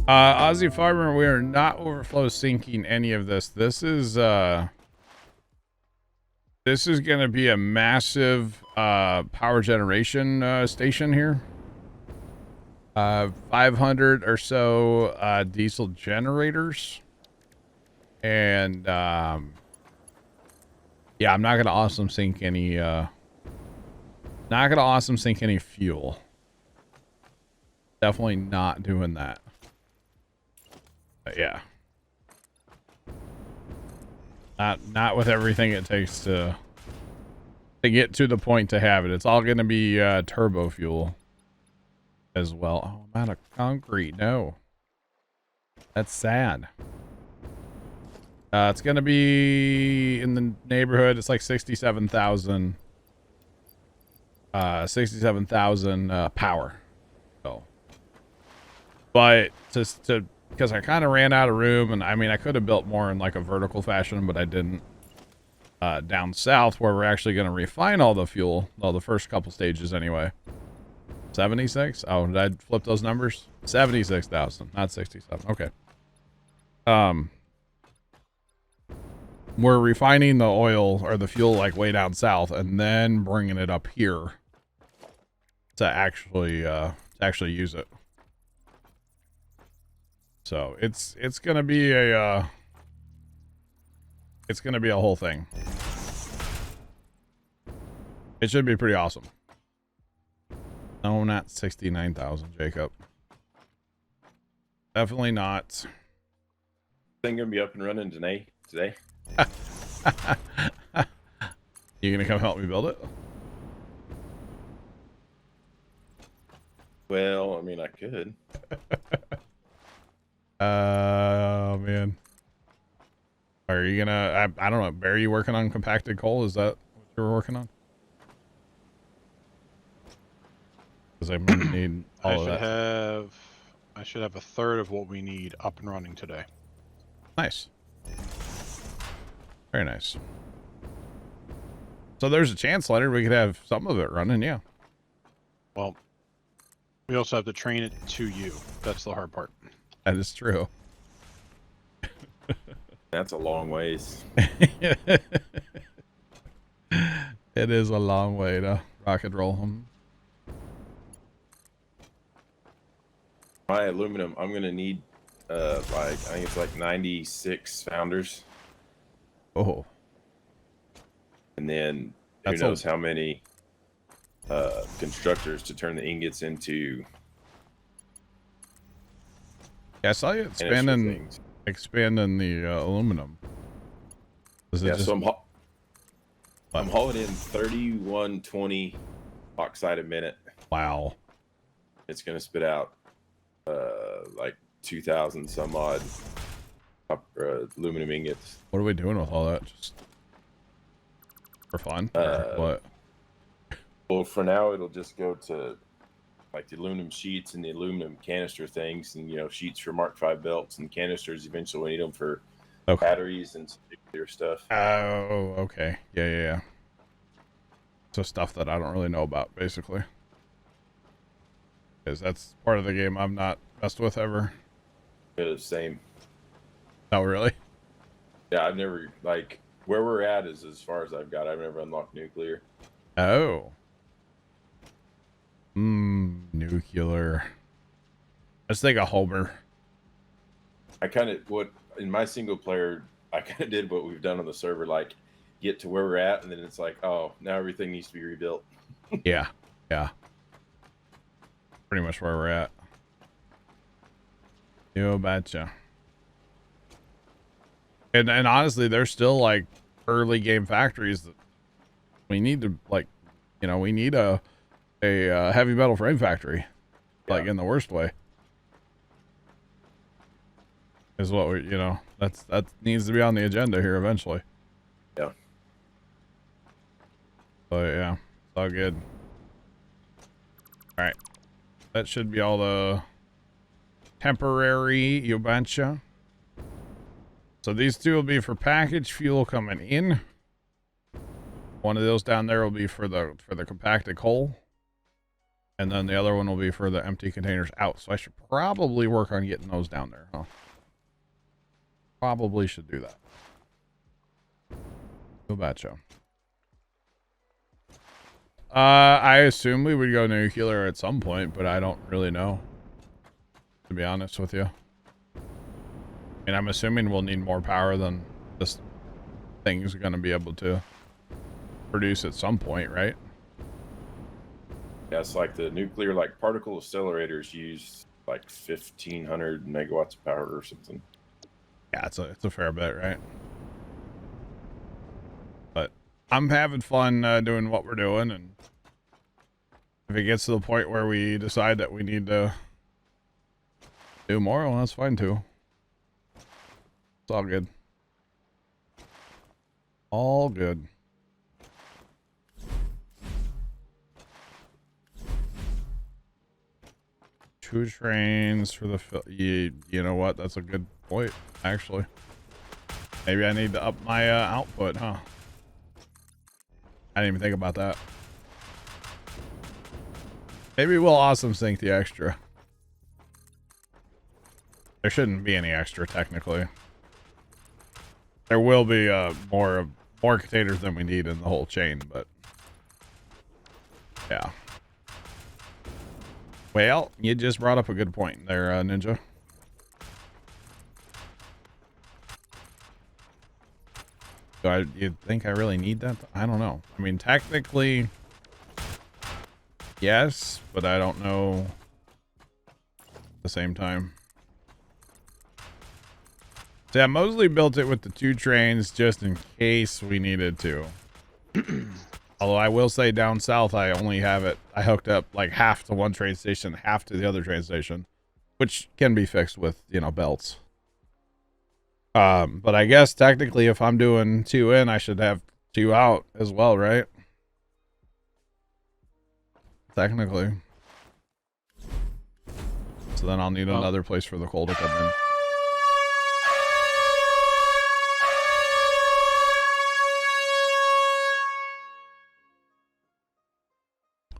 Aussie Farmer, we are not overflow sinking any of this. This is going to be a massive power generation station here. 500 or so diesel generators. And yeah, I'm not going to awesome sink any fuel. Definitely not doing that. But yeah. Not with everything it takes to get to the point to have it. It's all going to be turbo fuel as well. Oh, I'm out of concrete. No. That's sad. It's going to be in the neighborhood. It's like 67,000 power. So, but because I kind of ran out of room, and I mean, I could have built more in like a vertical fashion, but I didn't. Down south, where we're actually going to refine all the fuel, well, the first couple stages anyway. 76? Oh, did I flip those numbers? 76,000, not 67. Okay. We're refining the oil or the fuel like way down south, and then bringing it up here to actually use it. So it's gonna be a whole thing. It should be pretty awesome. No, not 69,000, Jacob. Definitely not. Thing gonna be up and running today. You gonna come help me build it? Well, I mean, I could. Oh man. Are you gonna? I don't know. Barry, are you working on compacted coal? Is that what you were working on? Because I'm gonna need all of that. I should have a third of what we need up and running today. Nice. Very nice. So there's a chance, Leonard, we could have some of it running, yeah. Well, we also have to train it to you. That's the hard part. That is true. That's a long ways. It is a long way to rock and roll them. My aluminum, I'm gonna need I think it's like 96 founders. Oh. And then who knows how many constructors to turn the ingots into. Yeah, I saw you expanding the aluminum. So I'm hauling in 3120 oxide a minute. Wow. It's gonna spit out like 2,000 some odd aluminum ingots. What are we doing with all that? Just for fun? What? Well, for now it'll just go to like the aluminum sheets and the aluminum canister things, and sheets for Mark V belts, and canisters eventually we need them for batteries and nuclear stuff. Oh, okay. Yeah. So stuff that I don't really know about, basically. Because that's part of the game I've not messed with ever. Yeah, same. Oh, really? Yeah, I've never, like, where we're at is as far as I've got. I've never unlocked nuclear. Oh. Nuclear. Let's take a Homer. In my single player, I kind of did what we've done on the server, like, get to where we're at, and then it's like, oh, now everything needs to be rebuilt. Yeah. Pretty much where we're at. You betcha. And honestly, there's still like early game factories that we need to we need a heavy metal frame factory, like in the worst way. Is what we that needs to be on the agenda here eventually. Yeah. But yeah, it's all good. All right. That should be all the temporary Yubancha. So these two will be for package fuel coming in. One of those down there will be for the compacted coal. And then the other one will be for the empty containers out. So I should probably work on getting those down there, huh? Probably should do that. Go betcha. I assume we would go nuclear at some point, but I don't really know, to be honest with you. I mean, I'm assuming we'll need more power than this thing's going to be able to produce at some point, right? Yeah, it's like the nuclear, like particle accelerators use like 1,500 megawatts of power or something. Yeah, it's a fair bit, right? But I'm having fun doing what we're doing, and if it gets to the point where we decide that we need to do more, well, that's fine too. It's all good. All good. Two trains for the you know what? That's a good point, actually. Maybe I need to up my output, huh? I didn't even think about that. Maybe we'll awesome sync the extra. There shouldn't be any extra, technically. There will be more containers than we need in the whole chain, but yeah. Well, you just brought up a good point there, Ninja. Do you think I really need that? I don't know. I mean, technically, yes, but I don't know at the same time. So yeah, Mosley built it with the 2 trains just in case we needed to. Although I will say down south, I only have it, I hooked up like half to one train station, half to the other train station, which can be fixed with, you know, belts. But I guess technically if I'm doing 2 in, I should have 2 out as well, right? Technically. So then I'll need another place for the coal to come in.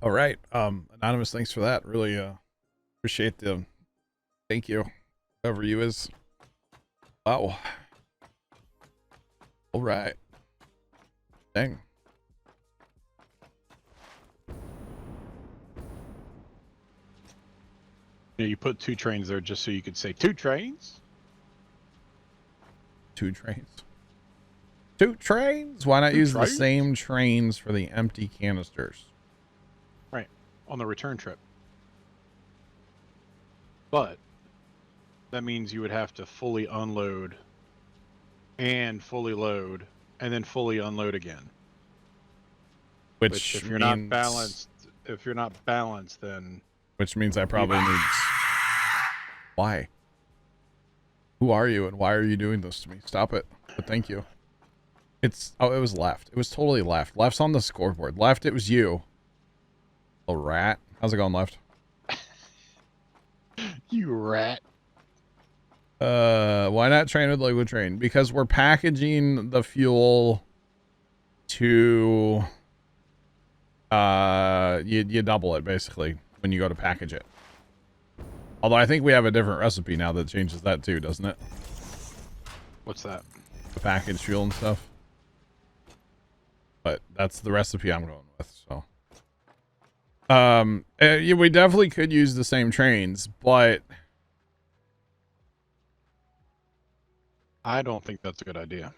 All right. Anonymous, thanks for that. Really appreciate the thank you. Whoever you is. Wow. All right. Dang. Yeah, you put 2 trains there just so you could say 2 trains. 2 trains. 2 trains? Why not use the same trains for the empty canisters? Right. On the return trip. But that means you would have to fully unload and fully load and then fully unload again. Which if you're not balanced, then which means I probably need. Why? Who are you and why are you doing this to me? Stop it. But thank you. It's it was left. It was totally left. Left's on the scoreboard. Left, it was you. Oh, rat. How's it going, Left? You rat. Why not train with liquid train? Because we're packaging the fuel to you double it basically when you go to package it. Although I think we have a different recipe now that changes that too, doesn't it? What's that? The packaged fuel and stuff. But that's the recipe I'm going with, so. Yeah, we definitely could use the same trains, but I don't think that's a good idea.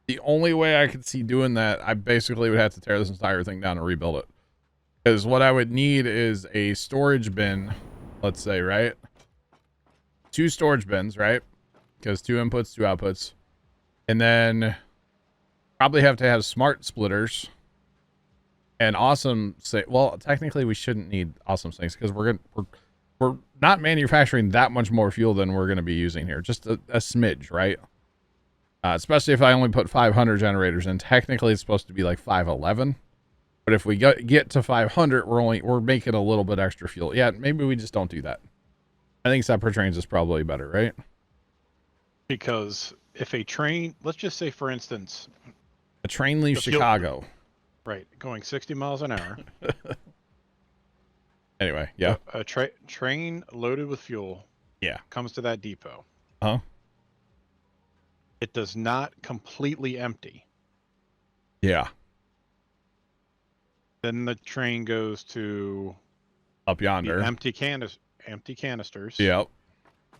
the only way I could see doing that, I basically would have to tear this entire thing down and rebuild it. Because what I would need is a storage bin, let's say, right? 2 storage bins, right? Because 2 inputs, 2 outputs. And then probably have to have smart splitters. And awesome say, well, technically we shouldn't need awesome sinks because we're not manufacturing that much more fuel than we're going to be using here. Just a smidge, right? Especially if I only put 500 generators in. Technically it's supposed to be like 511. But if we get to 500, we're making a little bit extra fuel. Yeah, maybe we just don't do that. I think separate trains is probably better, right? Because if a train, let's just say for instance, a train leaves Chicago. Right, going 60 miles an hour. Anyway, yeah. A train loaded with fuel. Yeah. Comes to that depot. Huh? It does not completely empty. Yeah. Then the train goes to Up yonder. the empty canisters. Yep.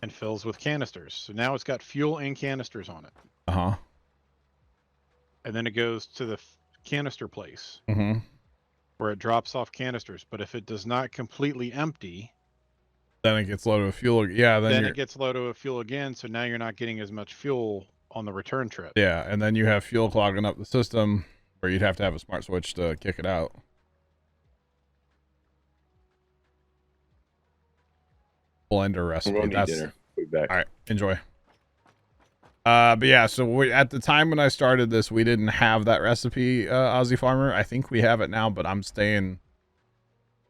And fills with canisters. So now it's got fuel and canisters on it. Uh-huh. And then it goes to the canister place. Mm-hmm. Where it drops off canisters. But if it does not completely empty, then it gets loaded with fuel. Yeah, then it gets loaded with fuel again, so now you're not getting as much fuel on the return trip. Yeah, and then you have fuel clogging up the system where you'd have to have a smart switch to kick it out. Blender recipe. We'll need dinner. We'll be back. All right, enjoy. But yeah, so at the time when I started this, we didn't have that recipe, Aussie Farmer. I think we have it now, but I'm staying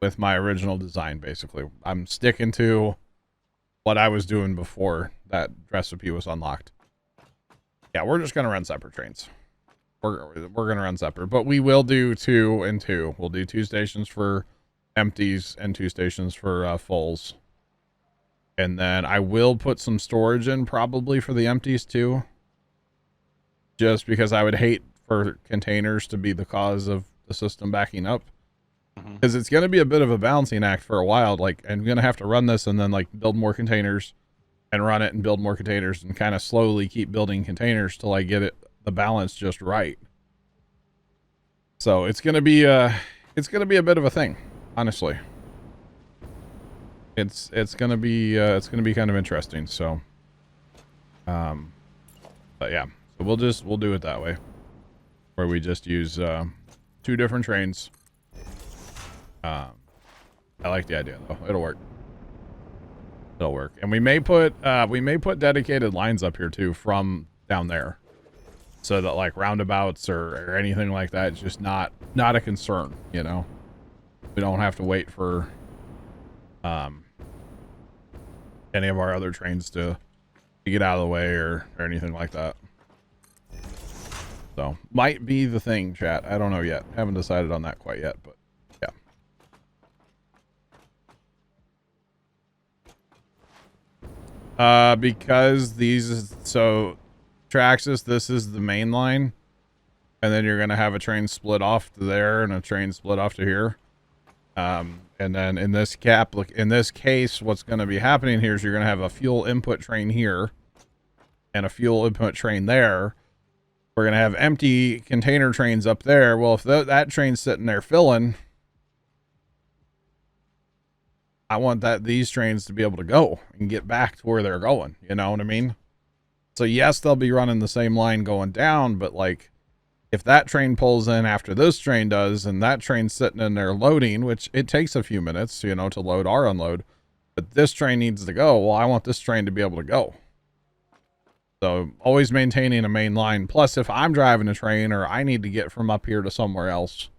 with my original design, basically. I'm sticking to what I was doing before that recipe was unlocked. Yeah, we're just going to run separate trains. We're going to run separate, but we will do 2 and 2. We'll do 2 stations for empties and 2 stations for fulls. And then I will put some storage in probably for the empties too. Just because I would hate for containers to be the cause of the system backing up. Because it's going to be a bit of a balancing act for a while. Like, I'm going to have to run this and then like build more containers and run it and build more containers and kind of slowly keep building containers till I get the balance just right. So it's going to be a bit of a thing, honestly. It's gonna be kind of interesting. So, but yeah, so we'll do it that way, where we just use 2 different trains. I like the idea though. It'll work. It'll work, and we may put dedicated lines up here too from down there, so that like roundabouts or anything like that is just not a concern. You know, we don't have to wait for any of our other trains to get out of the way or anything like that. So might be the thing, chat. I don't know yet. Haven't decided on that quite yet, but yeah. Because Traxxas, this is the main line, and then you're gonna have a train split off to there and a train split off to here. And then in this case, what's going to be happening here is you're going to have a fuel input train here and a fuel input train there. We're going to have empty container trains up there. Well, if that train's sitting there filling, I want these trains to be able to go and get back to where they're going. You know what I mean? So yes, they'll be running the same line going down, but like, if that train pulls in after this train does, and that train's sitting in there loading, which it takes a few minutes, you know, to load or unload, but this train needs to go. Well, I want this train to be able to go. So always maintaining a main line. Plus, if I'm driving a train or I need to get from up here to somewhere else,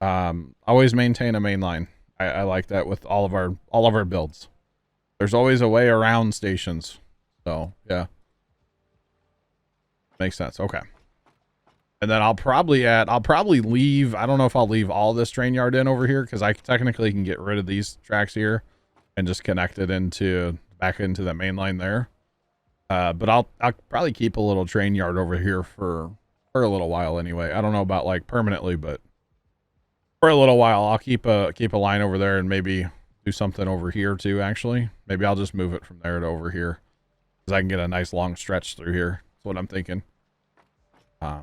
always maintain a main line. I like that with all of our builds. There's always a way around stations. So yeah, makes sense. Okay. And then I'll probably leave, I don't know if I'll leave all this train yard in over here, because I technically can get rid of these tracks here and just connect it back into the main line there. But I'll probably keep a little train yard over here for a little while anyway. I don't know about like permanently, but for a little while I'll keep a line over there and maybe do something over here too, actually. Maybe I'll just move it from there to over here, because I can get a nice long stretch through here. That's what I'm thinking.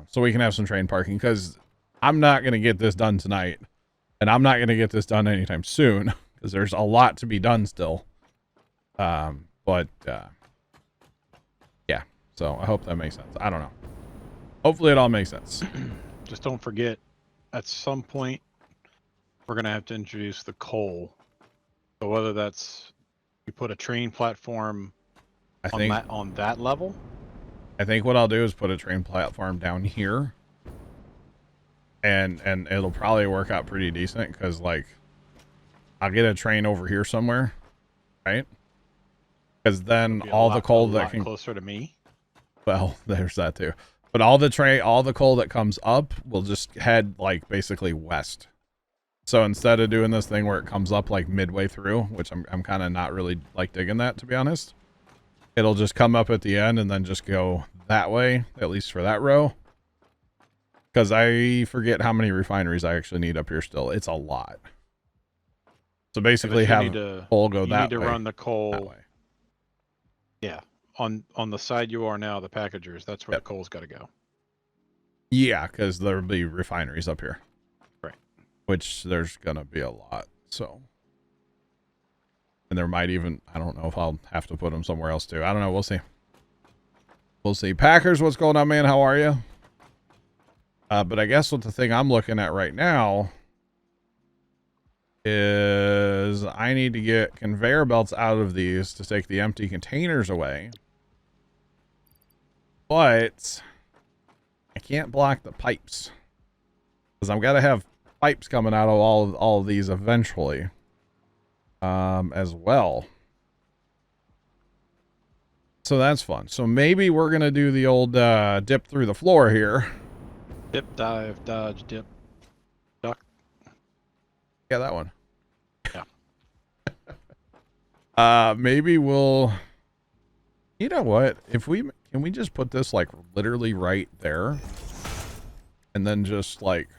So we can have some train parking, because I'm not going to get this done tonight, and I'm not going to get this done anytime soon, because there's a lot to be done still. Yeah, so I hope that makes sense. I don't know. Hopefully it all makes sense. Just don't forget, at some point, we're going to have to introduce the coal. So whether that's you put a train platform on that level. I think what I'll do is put a train platform down here, and it'll probably work out pretty decent, because like I'll get a train over here somewhere, right? Because then all the coal that can closer to me. Well, there's that too. But all the coal that comes up will just head like basically west. So instead of doing this thing where it comes up like midway through, which I'm kind of not really like digging that, to be honest, it'll just come up at the end and then just go that way, at least for that row. Because I forget how many refineries I actually need up here still. It's a lot. So basically have coal go that way. You need to run the coal. That way. Yeah. On the side you are now, the packagers, that's where the coal's got to go. Yeah, because there'll be refineries up here. Right. Which there's going to be a lot, so. And there might even, I don't know if I'll have to put them somewhere else too. I don't know, we'll see. We'll see. Packers, what's going on, man? How are you? But I guess what the thing I'm looking at right now is I need to get conveyor belts out of these to take the empty containers away. But I can't block the pipes because I've got to have pipes coming out of all of these eventually, as well. So that's fun. So maybe we're gonna do the old dip through the floor here. Dip, dive, dodge, dip, duck. Yeah, that one. Yeah. Maybe we'll. You know what? If we can we just put this like literally right there, and then just like.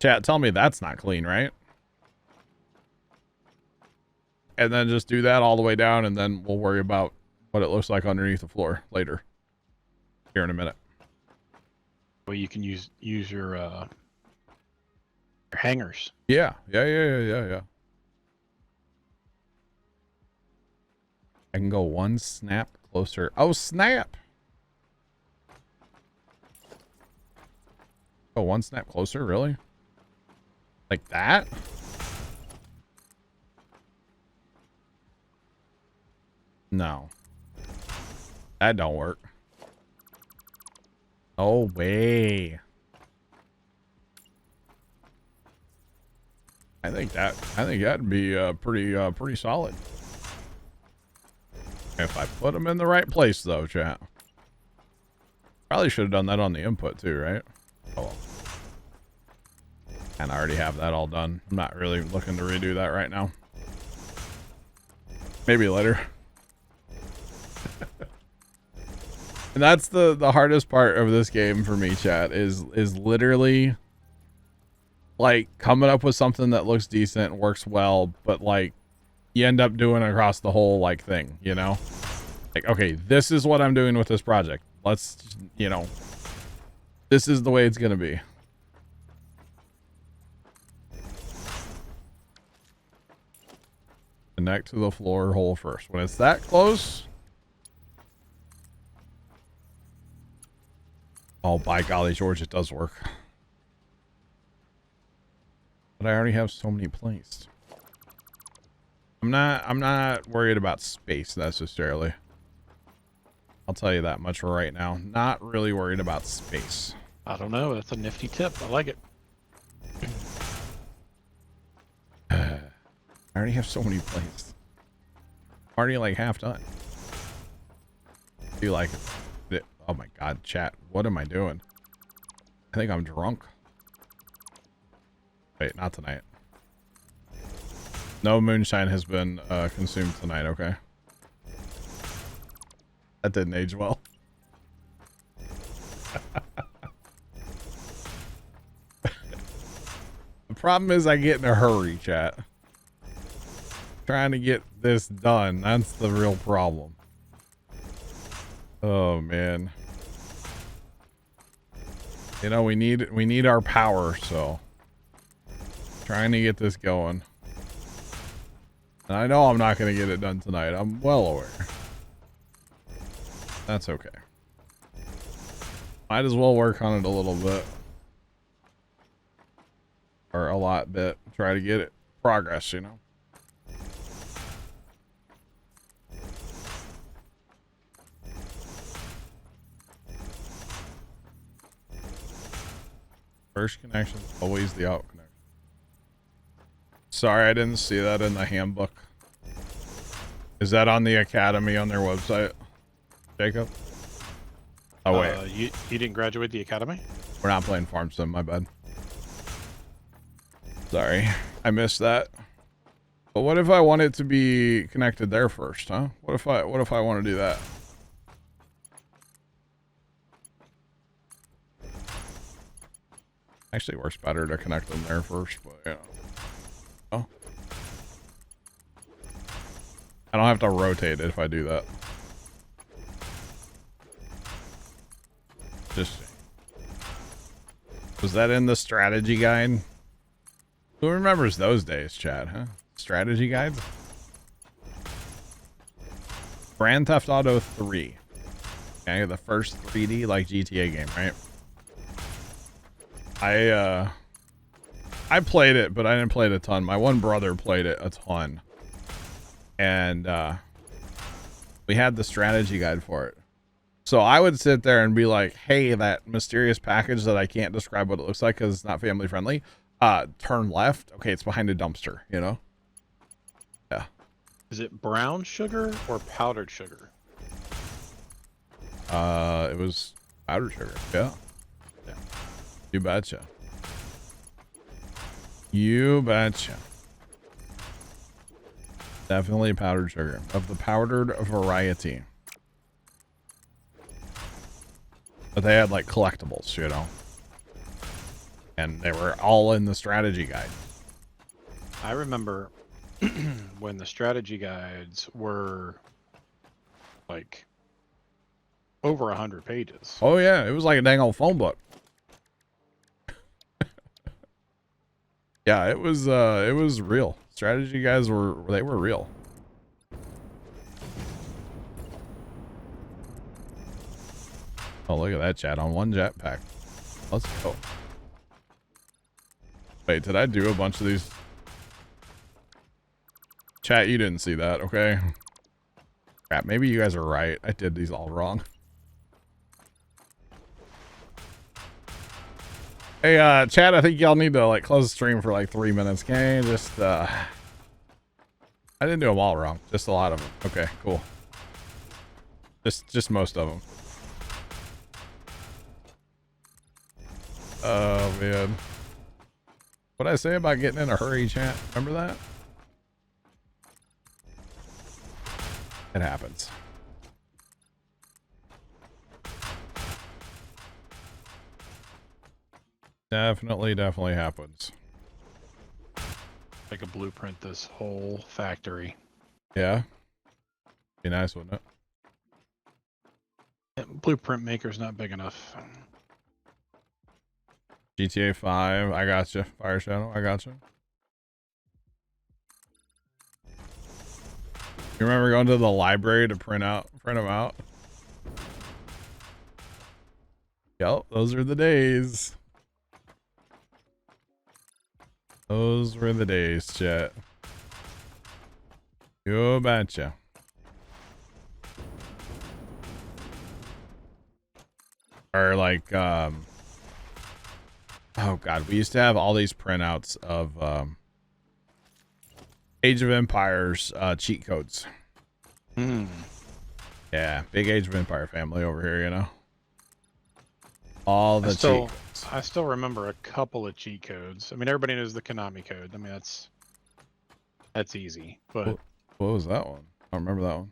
Chat, tell me that's not clean, right? And then just do that all the way down, and then we'll worry about what it looks like underneath the floor later. Here in a minute. Well, you can use your hangers. Yeah. I can go one snap closer. Oh, snap! Oh, one snap closer? Really? Like that? No. That don't work. No way. I think that'd be pretty solid. If I put them in the right place though, chat. Probably should have done that on the input too, right? Oh well. And I already have that all done. I'm not really looking to redo that right now. Maybe later. And that's the hardest part of this game for me, chat, is literally like coming up with something that looks decent, works well, but like you end up doing across the whole like thing, you know? Like, okay, this is what I'm doing with this project. Let's, you know, this is the way it's gonna be. Connect to the floor hole first. When it's that close. Oh, by golly, George, it does work. But I already have so many placed. I'm not worried about space necessarily. I'll tell you that much for right now. Not really worried about space. I don't know. That's a nifty tip. I like it. I already have so many placed. Already like half done. Do you like it? Oh my god, chat. What am I doing? I think I'm drunk. Wait, not tonight. No moonshine has been consumed tonight, okay? That didn't age well. The problem is I get in a hurry, chat. Trying to get this done. That's the real problem. Oh man. You know, we need our power, so trying to get this going. And I know I'm not going to get it done tonight. I'm well aware. That's okay. Might as well work on it a little bit. Or a lot bit. Try to get it progress, you know. First connection is always the out connection. Sorry, I didn't see that in the handbook. Is that on the Academy on their website, Jacob? Oh wait, you didn't graduate the academy? we're not playing Farm Sim. My bad. Sorry, I missed that. But what if I want it to be connected there first, huh? What if I want to do that? Actually, it works better to connect them there first, but yeah. Oh, I don't have to rotate it if I do that. Just was that in the strategy guide? Who remembers those days, Chad? Huh? Strategy guides. Grand Theft Auto 3. Okay, the first 3D like GTA game, right? I played it, but I didn't play it a ton. My one brother played it a ton. And we had the strategy guide for it. So I would sit there and be like, hey, that mysterious package that I can't describe what it looks like because it's not family friendly, turn left. Okay, it's behind a dumpster, you know? Yeah. Is it brown sugar or powdered sugar? It was powdered sugar. Yeah. Yeah. You betcha. You betcha. Definitely powdered sugar of the powdered variety. But they had like collectibles, you know, and they were all in the strategy guide. I remember when the strategy guides were like over 100 pages. Oh yeah, it was like a dang old phone book. Yeah, it was real. Strategy guys were real. Oh, look at that chat on one jetpack. Let's go. Wait, did I do a bunch of these? Chat, you didn't see that, okay? Crap, maybe you guys are right. I did these all wrong. Hey, chat, I think y'all need to, like, close the stream for, like, 3 minutes, okay? Just, I didn't do them all wrong. Just a lot of them. Okay, cool. Just most of them. Oh, man. What'd I say about getting in a hurry, chat? Remember that? It happens. Definitely happens. Like a blueprint this whole factory. Yeah. Be nice, wouldn't it? Yeah, blueprint maker's not big enough. GTA 5, I gotcha. Fire Shadow, I gotcha. You remember going to the library to print them out? Yep, those are the days. Those were the days, chat. You betcha. Or like, oh god, we used to have all these printouts of Age of Empires cheat codes. Yeah, big Age of Empire family over here, you know. All the cheat codes. I still remember a couple of cheat codes. I mean, everybody knows the Konami code. I mean, that's easy. But what was that one? I don't remember that one.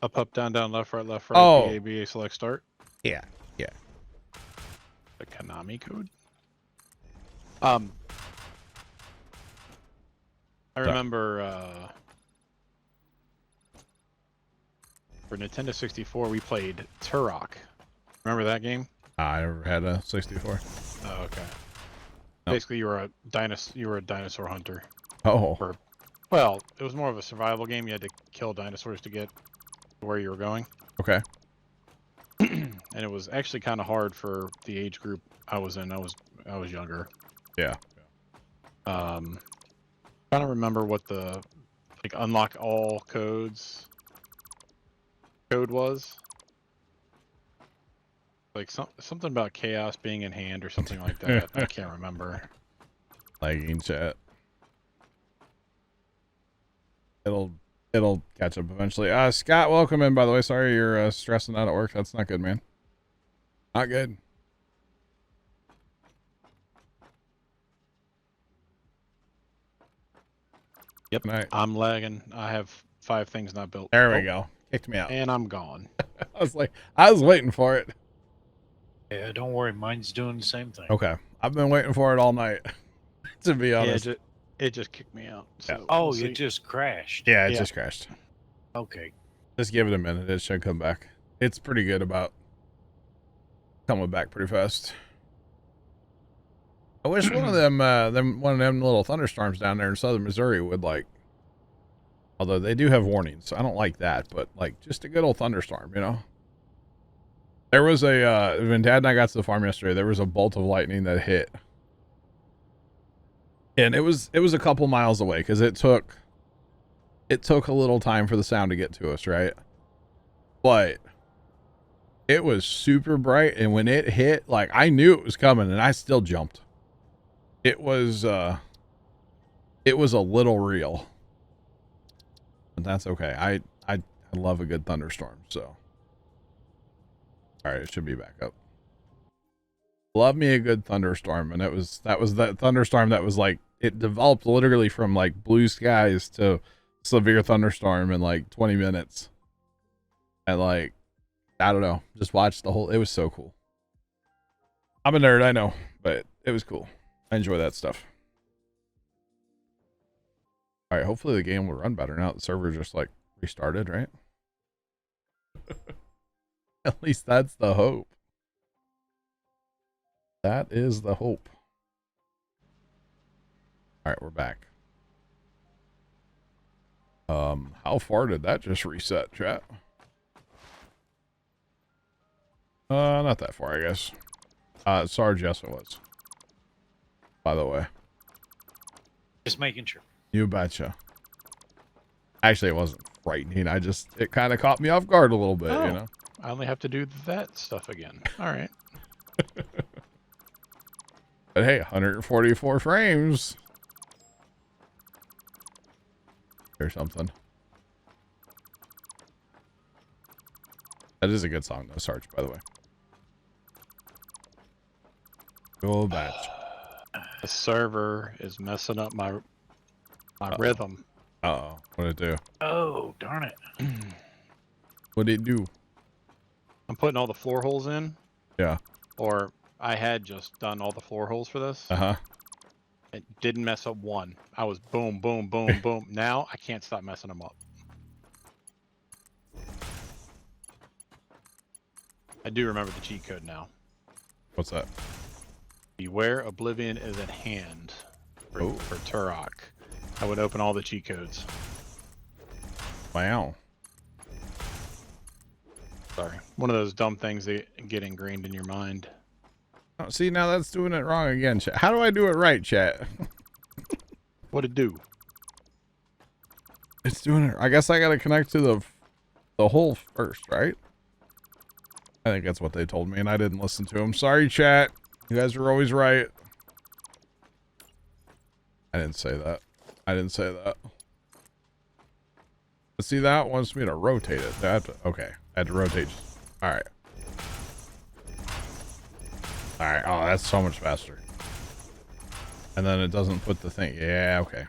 Up, down, left, right, Oh. BA, BA, select, start. Yeah. The Konami code. I remember for Nintendo 64 we played Turok. Remember that game? I never had a 64. Oh, okay. Nope. Basically, you were a dinosaur hunter. Oh. Well, it was more of a survival game. You had to kill dinosaurs to get to where you were going. Okay. And it was actually kind of hard for the age group I was in. I was younger. Yeah. Trying to remember what the like unlock all codes code was. Like something about chaos being in hand or something like that. I can't remember. Lagging chat. It'll It'll catch up eventually. Scott, welcome in, by the way. Sorry you're stressing out at work. That's not good, man. Not good. Yep. I'm lagging. I have 5 things not built. There we go. Kicked me out. And I'm gone. I was waiting for it. Yeah, don't worry. Mine's doing the same thing. Okay. I've been waiting for it all night, to be honest. Yeah, it just kicked me out. So Yeah. Oh, it just crashed. Yeah, it just crashed. Okay. Just give it a minute. It should come back. It's pretty good about coming back pretty fast. I wish one of them little thunderstorms down there in southern Missouri would although they do have warnings. I don't like that, but just a good old thunderstorm, you know? There was when Dad and I got to the farm yesterday, there was a bolt of lightning that hit. And it was a couple miles away because it took a little time for the sound to get to us, right? But it was super bright, and when it hit, I knew it was coming, and I still jumped. It was a little real, but that's okay. I love a good thunderstorm. So, all right, it should be back up. Love me a good thunderstorm, and that was that thunderstorm that was it developed literally from blue skies to severe thunderstorm in 20 minutes, and I don't know, just watched the whole. It was so cool. I'm a nerd, I know, but it was cool. I enjoy that stuff. All right, hopefully the game will run better now. The server just restarted, right? At least that's the hope. That is the hope. All right, we're back. How far did that just reset, chat? Not that far, I guess. Sarge, yes it was. By the way. Just making sure. You betcha. Actually, it wasn't frightening. It kind of caught me off guard a little bit, you know? I only have to do that stuff again. All right. But hey, 144 frames. Or something. That is a good song, though, Sarge, by the way. Go back. The server is messing up my rhythm. Uh-oh. What'd it do? Oh, darn it. What'd it do? I'm putting all the floor holes in. Yeah. Or I had just done all the floor holes for this. Uh-huh. It didn't mess up one. I was boom, boom, boom, boom. Now I can't stop messing them up. I do remember the cheat code now. What's that? Beware Oblivion is at hand for Turok. I would open all the cheat codes. Wow. Sorry. One of those dumb things that get ingrained in your mind. Oh, see, now that's doing it wrong again, chat. How do I do it right, chat? What'd it do? It's doing it. I guess I gotta connect to the hole first, right? I think that's what they told me, and I didn't listen to them. Sorry, chat. You guys are always right. I didn't say that. I didn't say that. But see, that wants me to rotate it. Okay. I had to rotate. All right. All right. Oh, that's so much faster. And then it doesn't put the thing. Yeah, okay.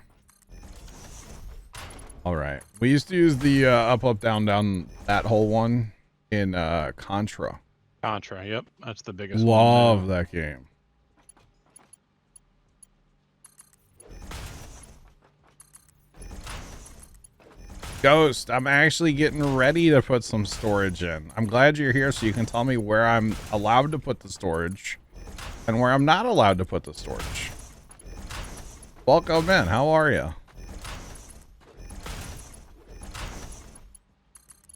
All right. We used to use the up, up, down, down, that whole one in Contra. Contra, yep. That's the biggest Love one. that game. Ghost, I'm actually getting ready to put some storage in. I'm glad you're here so you can tell me where I'm allowed to put the storage and where I'm not allowed to put the storage. Welcome in. How are you?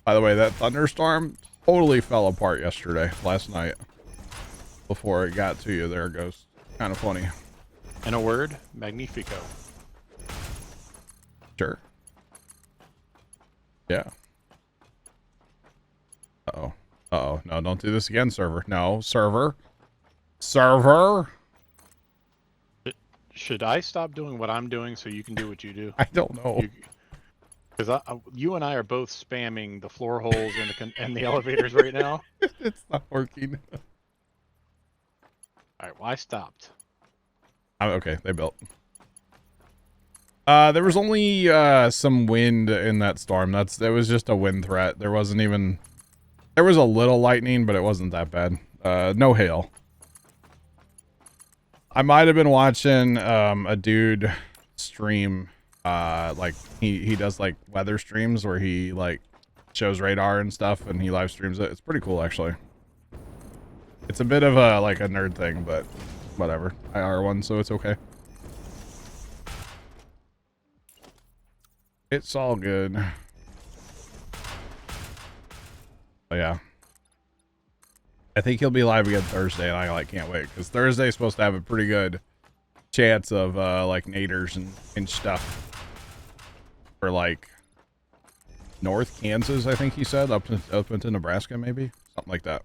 By the way, that thunderstorm totally fell apart last night. Before it got to you there, Ghost. Kind of funny. In a word, magnifico. Sure. Yeah. Uh-oh. Uh-oh. No, don't do this again, server. No, server. Server. Should I stop doing what I'm doing so you can do what you do? I don't know. Because you and I are both spamming the floor holes and the elevators right now. It's not working. All right, well, I stopped. Okay, they built. There was only some wind in that storm. It was just a wind threat. There wasn't even. There was a little lightning, but it wasn't that bad. No hail. I might have been watching a dude stream. Like he does like weather streams where he like shows radar and stuff, and he live streams it. It's pretty cool, actually. It's a bit of a like a nerd thing, but whatever. I are one, so it's okay. It's all good. But yeah. I think he'll be live again Thursday, and I like can't wait, because Thursday's supposed to have a pretty good chance of like naders and stuff for like North Kansas, I think he said, up into Nebraska, maybe something like that.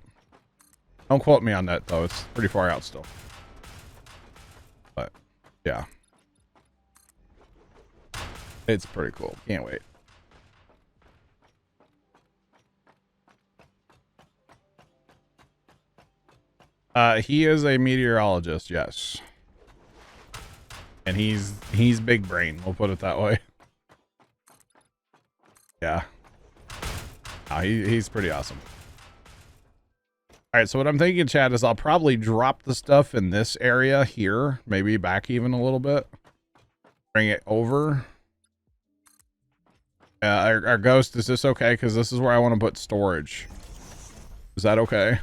Don't quote me on that though; it's pretty far out still. But yeah, it's pretty cool. Can't wait. He is a meteorologist, yes. And he's big brain, we'll put it that way. Yeah. He's pretty awesome. Alright, so what I'm thinking, chat, is I'll probably drop the stuff in this area here. Maybe back even a little bit. Bring it over. Our ghost, is this okay? Because this is where I want to put storage. Is that okay?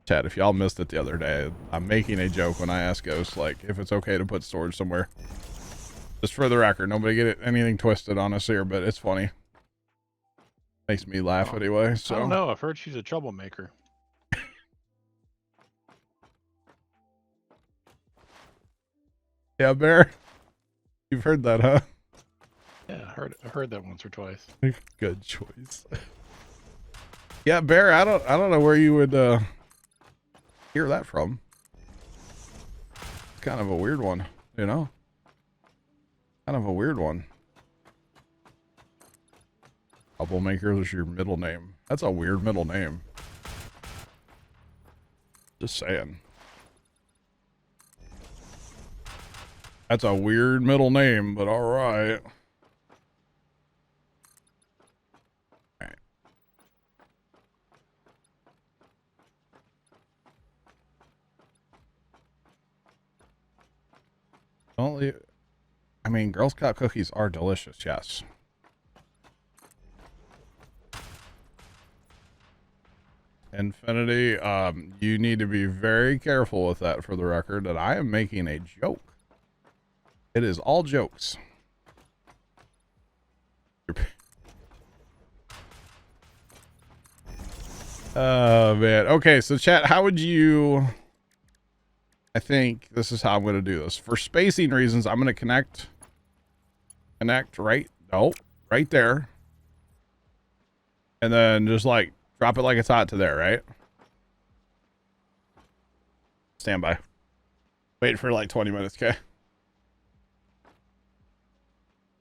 Chat, if y'all missed it the other day, I'm making a joke when I ask Ghost, like, if it's okay to put storage somewhere. Just for the record, nobody get anything twisted on us here, but it's funny. Makes me laugh anyway, so. I don't know, I've heard she's a troublemaker. Yeah, Bear? You've heard that, huh? Yeah, I heard that once or twice. Good choice. Yeah, Bear, I don't know where you would, hear that from. It's kind of a weird one, you know? Kind of a weird one. Troublemaker is your middle name. That's a weird middle name. Just saying. That's a weird middle name, but alright. Only, I mean, Girl Scout cookies are delicious, yes. Infinity, you need to be very careful with that, for the record, that I am making a joke. It is all jokes. Oh, man. Okay, so chat, how would you... I think this is how I'm going to do this. For spacing reasons, I'm going to connect right there. And then just like drop it like it's hot to there, right? Stand by. Wait for like 20 minutes, okay?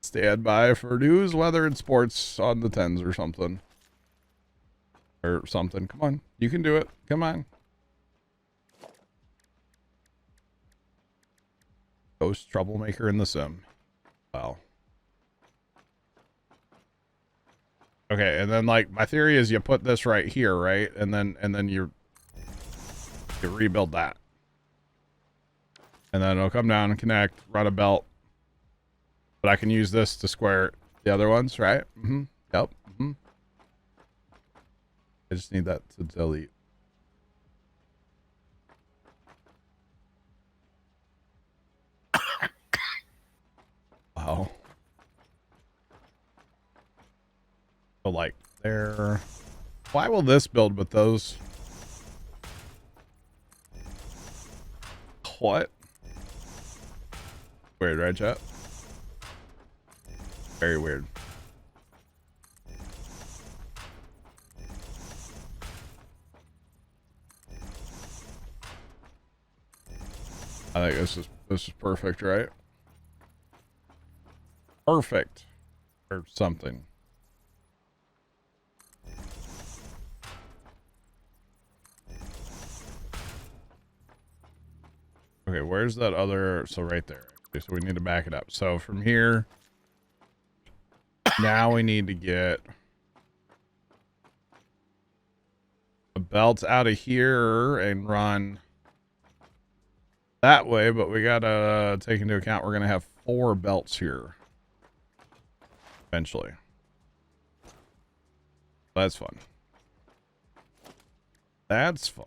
Stand by for news, weather, and sports on the 10s or something. Or something. Come on. You can do it. Come on. Ghost troublemaker in the sim. Wow. Okay, and then like my theory is you put this right here, right? And then you rebuild that. And then it'll come down and connect, run a belt. But I can use this to square the other ones, right? Mm-hmm. Yep. Mm-hmm. I just need that to delete. Wow. So like there. Why will this build with those? What? Weird, right, chat? Very weird. I think this is perfect, right? Perfect. Or something. Okay, where's that other? So right there. Okay, so we need to back it up. So from here, now we need to get the belts out of here and run that way, but we gotta take into account we're gonna have 4 belts here eventually. That's fun. That's fun.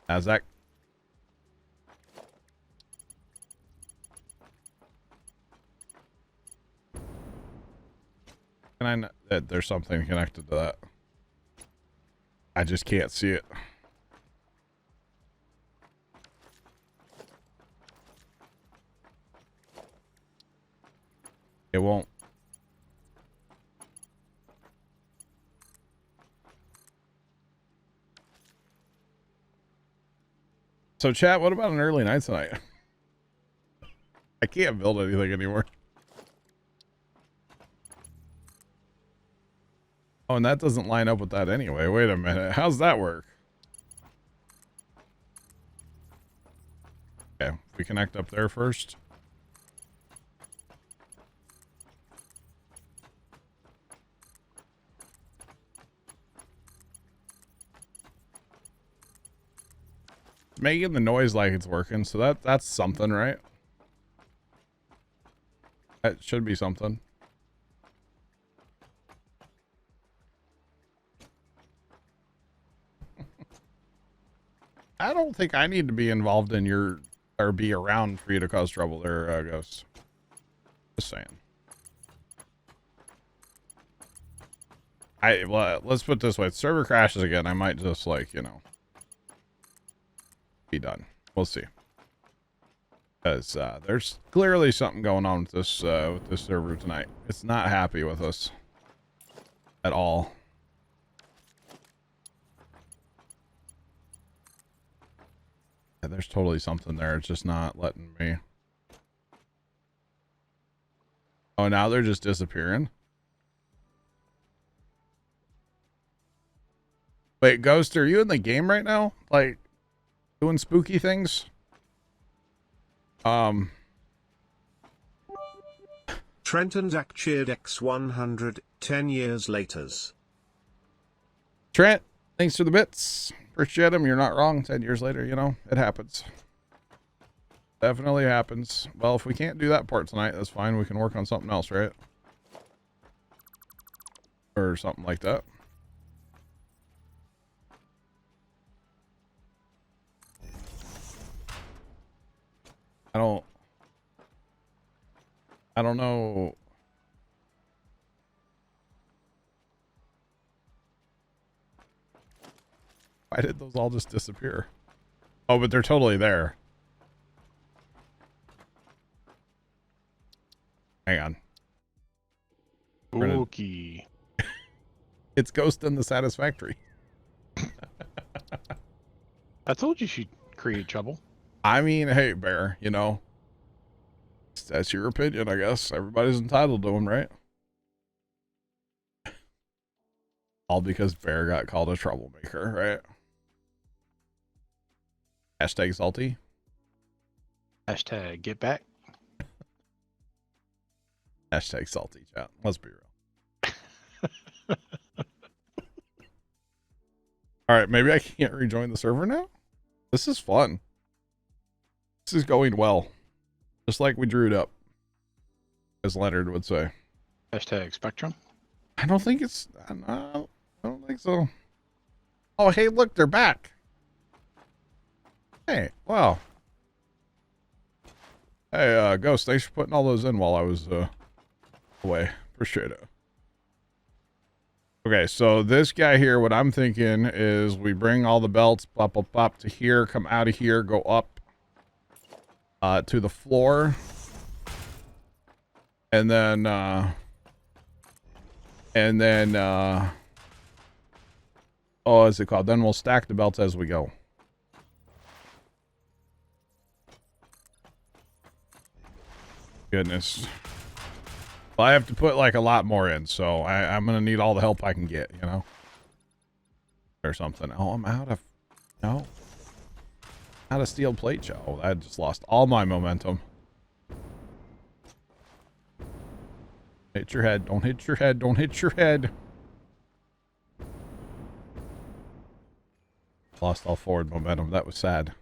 How's that? Can I not, there's something connected to that. I just can't see it. It won't. So chat, what about an early night tonight? I can't build anything anymore. Oh, and that doesn't line up with that anyway. Wait a minute. How's that work? Okay, we connect up there first. It's making the noise like it's working, so that's something, right? That should be something. I don't think I need to be involved in your, or be around for you to cause trouble there, Ghost. Just saying. Well, let's put it this way. If server crashes again, I might just, like, you know, be done. We'll see. Because there's clearly something going on with this server tonight. It's not happy with us at all. Yeah, there's totally something there. It's just not letting me. Oh, now they're just disappearing. Wait, Ghost, are you in the game right now? Like, doing spooky things? Trent and Zach cheered X100, 10 years laters. Trent, thanks for the bits. Appreciate them. You're not wrong. 10 years later, you know, it happens. Definitely happens. Well, if we can't do that part tonight, that's fine. We can work on something else, right? Or something like that. I don't know. Why did those all just disappear? Oh, but they're totally there. Hang on. Spooky. It's Ghost in the Satisfactory. I told you she'd create trouble. I mean, hey, Bear, you know, that's your opinion, I guess. Everybody's entitled to them, right? All because Bear got called a troublemaker, right? Hashtag salty. Hashtag get back. Hashtag salty, chat. Let's be real. All right, maybe I can't rejoin the server now? This is fun. This is going well. Just like we drew it up. As Leonard would say. Hashtag Spectrum. I don't think it's... I don't think so. Oh, hey, look, they're back. Hey, wow. Hey, Ghost, thanks for putting all those in while I was away. Appreciate it. Okay, so this guy here, what I'm thinking is we bring all the belts, pop, pop, pop to here, come out of here, go up to the floor. And then, oh, what's it called? Then we'll stack the belts as we go. goodness. Well, I have to put like a lot more in, so I'm gonna need all the help I can get, you know? Or something. Oh, I'm out of... No. Out of steel plate, Joe. Oh, I just lost all my momentum. Hit your head. Don't hit your head. Don't hit your head. Lost all forward momentum. That was sad.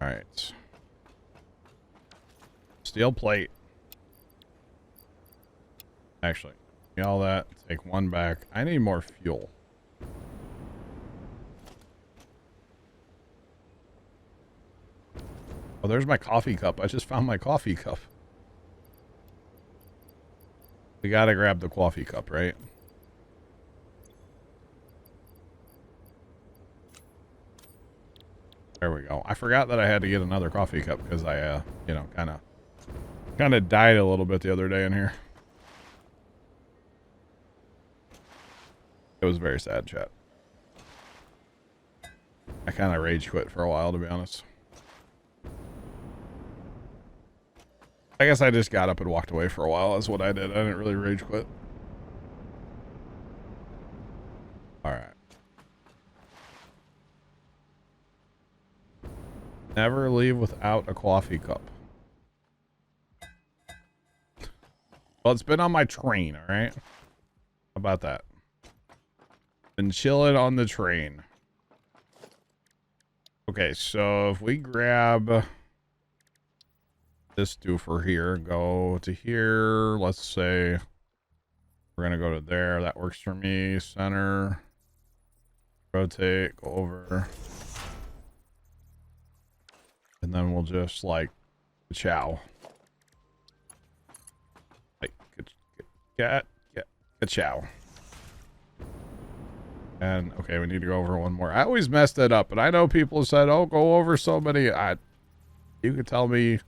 Alright. Steel plate. Actually, give me all that. Take one back. I need more fuel. Oh, there's my coffee cup. I just found my coffee cup. We gotta grab the coffee cup, right? There we go. I forgot that I had to get another coffee cup because I, you know, kind of died a little bit the other day in here. It was very sad, chat. I kind of rage quit for a while, to be honest. I guess I just got up and walked away for a while. That's what I did. I didn't really rage quit. All right. Never leave without a coffee cup. Well, it's been on my train, all right? How about that? Been chilling on the train. Okay, so if we grab this doofer here, go to here, let's say we're gonna go to there. That works for me. Center, rotate, go over, and then we'll just like chow. Like get chow. And okay, we need to go over one more. I always mess that up, and I know people said, "Oh, go over so many." You could tell me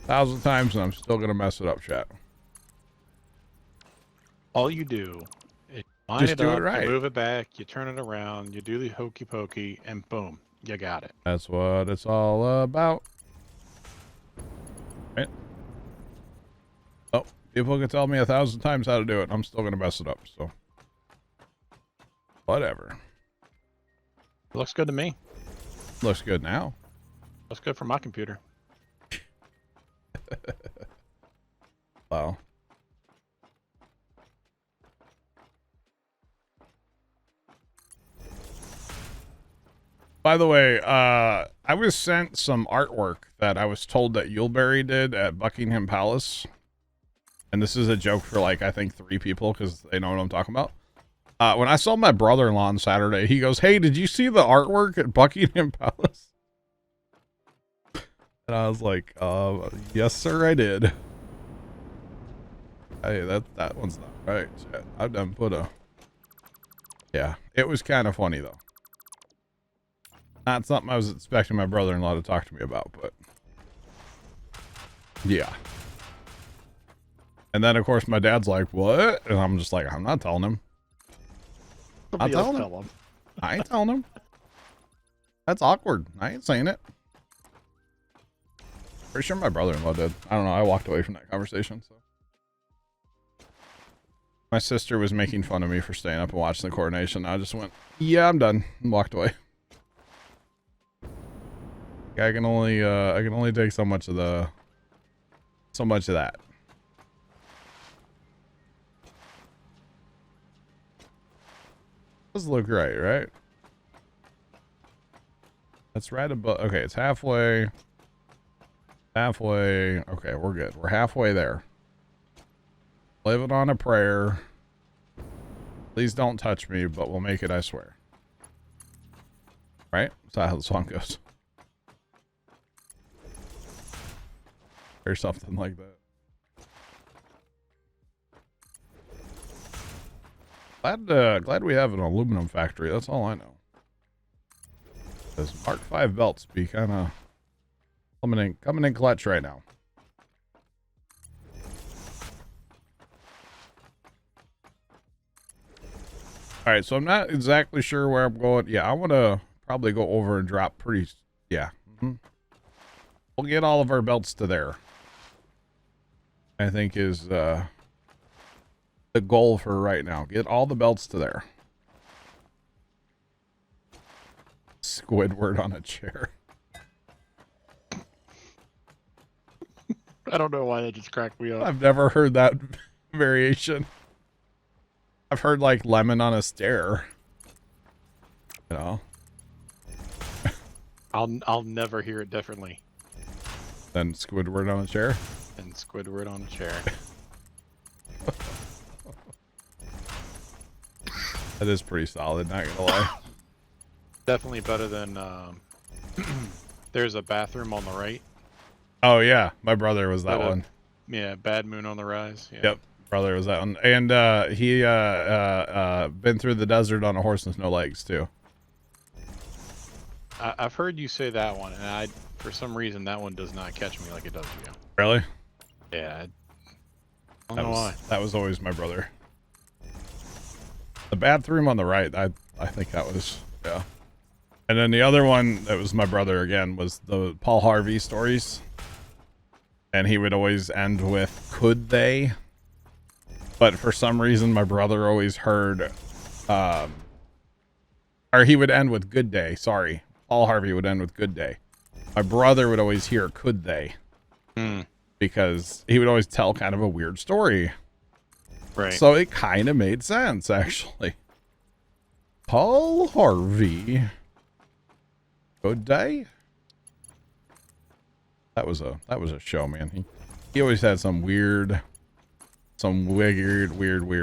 1,000 times, and I'm still gonna mess it up, chat. All you do is line Just it do up, it right. you move it back, you turn it around, you do the hokey pokey, and boom, you got it. That's what it's all about. Right? Oh, people can tell me 1,000 times how to do it. I'm still gonna mess it up, so whatever. Looks good to me. Looks good now. Looks good for my computer. Wow. By the way, I was sent some artwork that I was told that Yuleberry did at Buckingham Palace. And this is a joke for, like, I think 3 people because they know what I'm talking about. When I saw my brother-in-law on Saturday, he goes, "Hey, did you see the artwork at Buckingham Palace?" And I was like, yes, sir, I did. Hey, that one's not right. Shit. I've done put a... Yeah, it was kind of funny, though. Not something I was expecting my brother-in-law to talk to me about, but... Yeah. And then, of course, my dad's like, "What?" And I'm just like, I'm not telling him. Somebody I'll else tell tell him. I ain't telling him. That's awkward. I ain't saying it. Pretty sure my brother-in-law did. I don't know. I walked away from that conversation, so... My sister was making fun of me for staying up and watching the coronation. I just went, "Yeah, I'm done," and walked away. I can only take so much of that. Does look right? That's right above. Okay, it's halfway. Halfway. Okay, we're good. We're halfway there. Living on a prayer. Please don't touch me, but we'll make it, I swear. Right? That's how the song goes. Or something like that. Glad we have an aluminum factory. That's all I know. Those Mark V belts be kind of coming in clutch right now. All right, so I'm not exactly sure where I'm going. Yeah, I want to probably go over and drop pretty... Yeah. we'll get all of our belts to there. I think is the goal for right now. Get all the belts to there. Squidward on a chair. I don't know why that just cracked me up. I've never heard that variation. I've heard like lemon on a stair. You know. I'll never hear it differently Then Squidward on a chair. than Squidward on a chair. That is pretty solid, not gonna lie. Definitely better than there's a bathroom on the right. Oh yeah, my brother was that But, one. Yeah, Bad Moon on the Rise. Yeah. Yep, brother was that one. And he been through the desert on a horse with no legs too. I've heard you say that one, and for some reason that one does not catch me like it does you. Really? Yeah. I don't know why. That was always my brother. The bathroom on the right, I think that was, yeah. And then the other one that was my brother again was the Paul Harvey stories. And he would always end with, could they? But for some reason, my brother always heard, or he would end with good day, sorry. Paul Harvey would end with good day. My brother would always hear, could they? Because he would always tell kind of a weird story. Right. So it kind of made sense, actually. Paul Harvey. Good day. That was a show, man. He always had some weird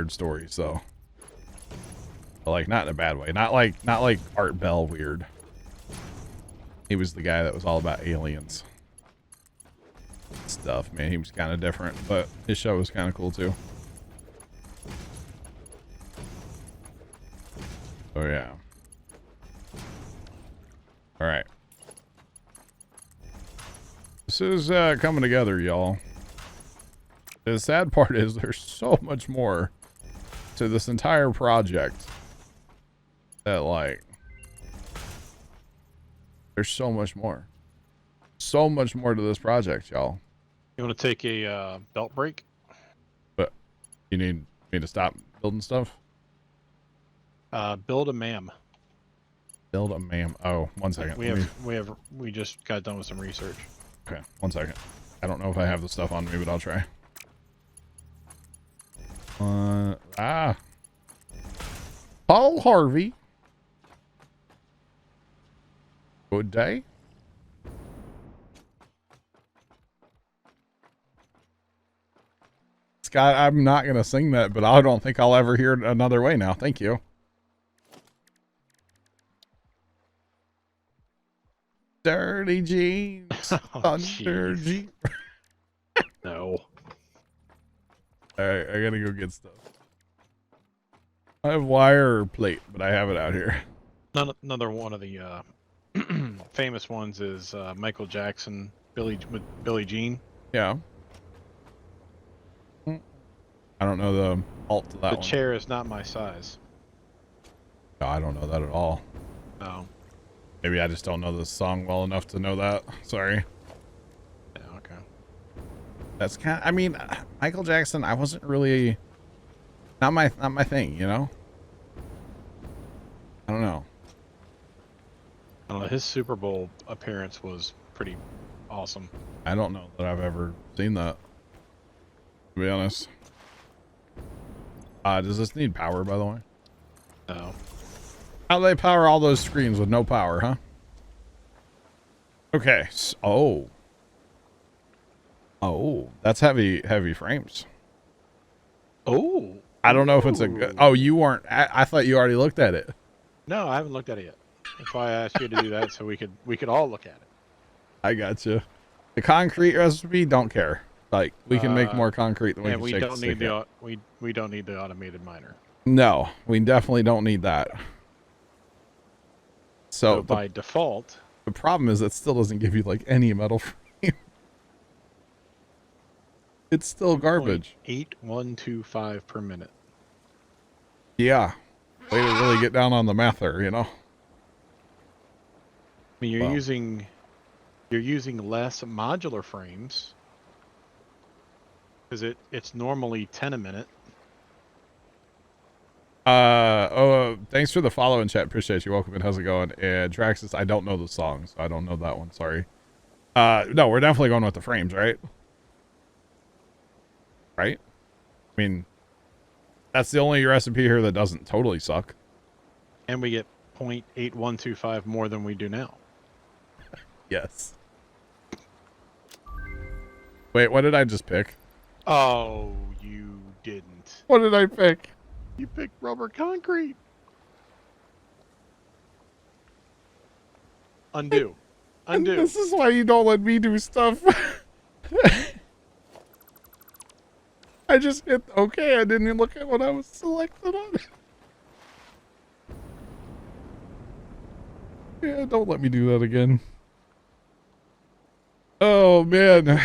stories, so. But like not in a bad way. Not like Art Bell weird. He was the guy that was all about aliens. Stuff, man. He was kind of different, but his show was kind of cool too. Oh yeah. All right. This is coming together, y'all. The sad part is there's so much more to this entire project that like there's so much more. So much more to this project, y'all. You want to take a belt break? But you need me to stop building stuff? Build a MAM. Build a MAM. Oh, 1 second. We just got done with some research. Okay, 1 second. I don't know if I have the stuff on me, but I'll try. Paul Harvey. Good day. Scott, I'm not going to sing that, but I don't think I'll ever hear it another way now. Thank you. Dirty jeans. Thunder jeans. No. Alright, I gotta go get stuff. I have wire or plate, but I have it out here. Another one of the famous ones is Michael Jackson, Billie Jean. Yeah. I don't know the alt to that one. The chair is not my size. No, I don't know that at all. No. Maybe I just don't know the song well enough to know that. Sorry. Yeah, okay. That's kind of, I mean, Michael Jackson, I wasn't really, not my thing, you know? I don't know. I don't know, his Super Bowl appearance was pretty awesome. I don't know that I've ever seen that, to be honest. Does this need power, by the way? No. How do they power all those screens with no power, huh? Okay. Oh, that's heavy frames. Oh. I don't know if it's a good. Oh, you weren't. I thought you already looked at it. No, I haven't looked at it yet. That's why I asked you to do that so we could all look at it. I got you. The concrete recipe, don't care. Like we can make more concrete than we can. We shake don't the need stick out. we don't need the automated miner. No, we definitely don't need that. So by default, the problem is it still doesn't give you like any metal frame. It's still garbage. 8125 per minute. Yeah. Way to really get down on the math there, you know? I mean, you're using You're using less modular frames because it's normally 10 a minute. Thanks for the follow in chat. Appreciate you. Welcome and how's it going? And Traxxas, I don't know the song, so I don't know that one. Sorry. No, we're definitely going with the frames, right? Right? I mean, that's the only recipe here that doesn't totally suck. And we get 0.8125 more than we do now. Yes. Wait, what did I just pick? Oh, you didn't. What did I pick? You picked rubber concrete. Undo. Undo. And this is why you don't let me do stuff. I just hit okay. I didn't even look at what I was selected on. Yeah, don't let me do that again. Oh, man.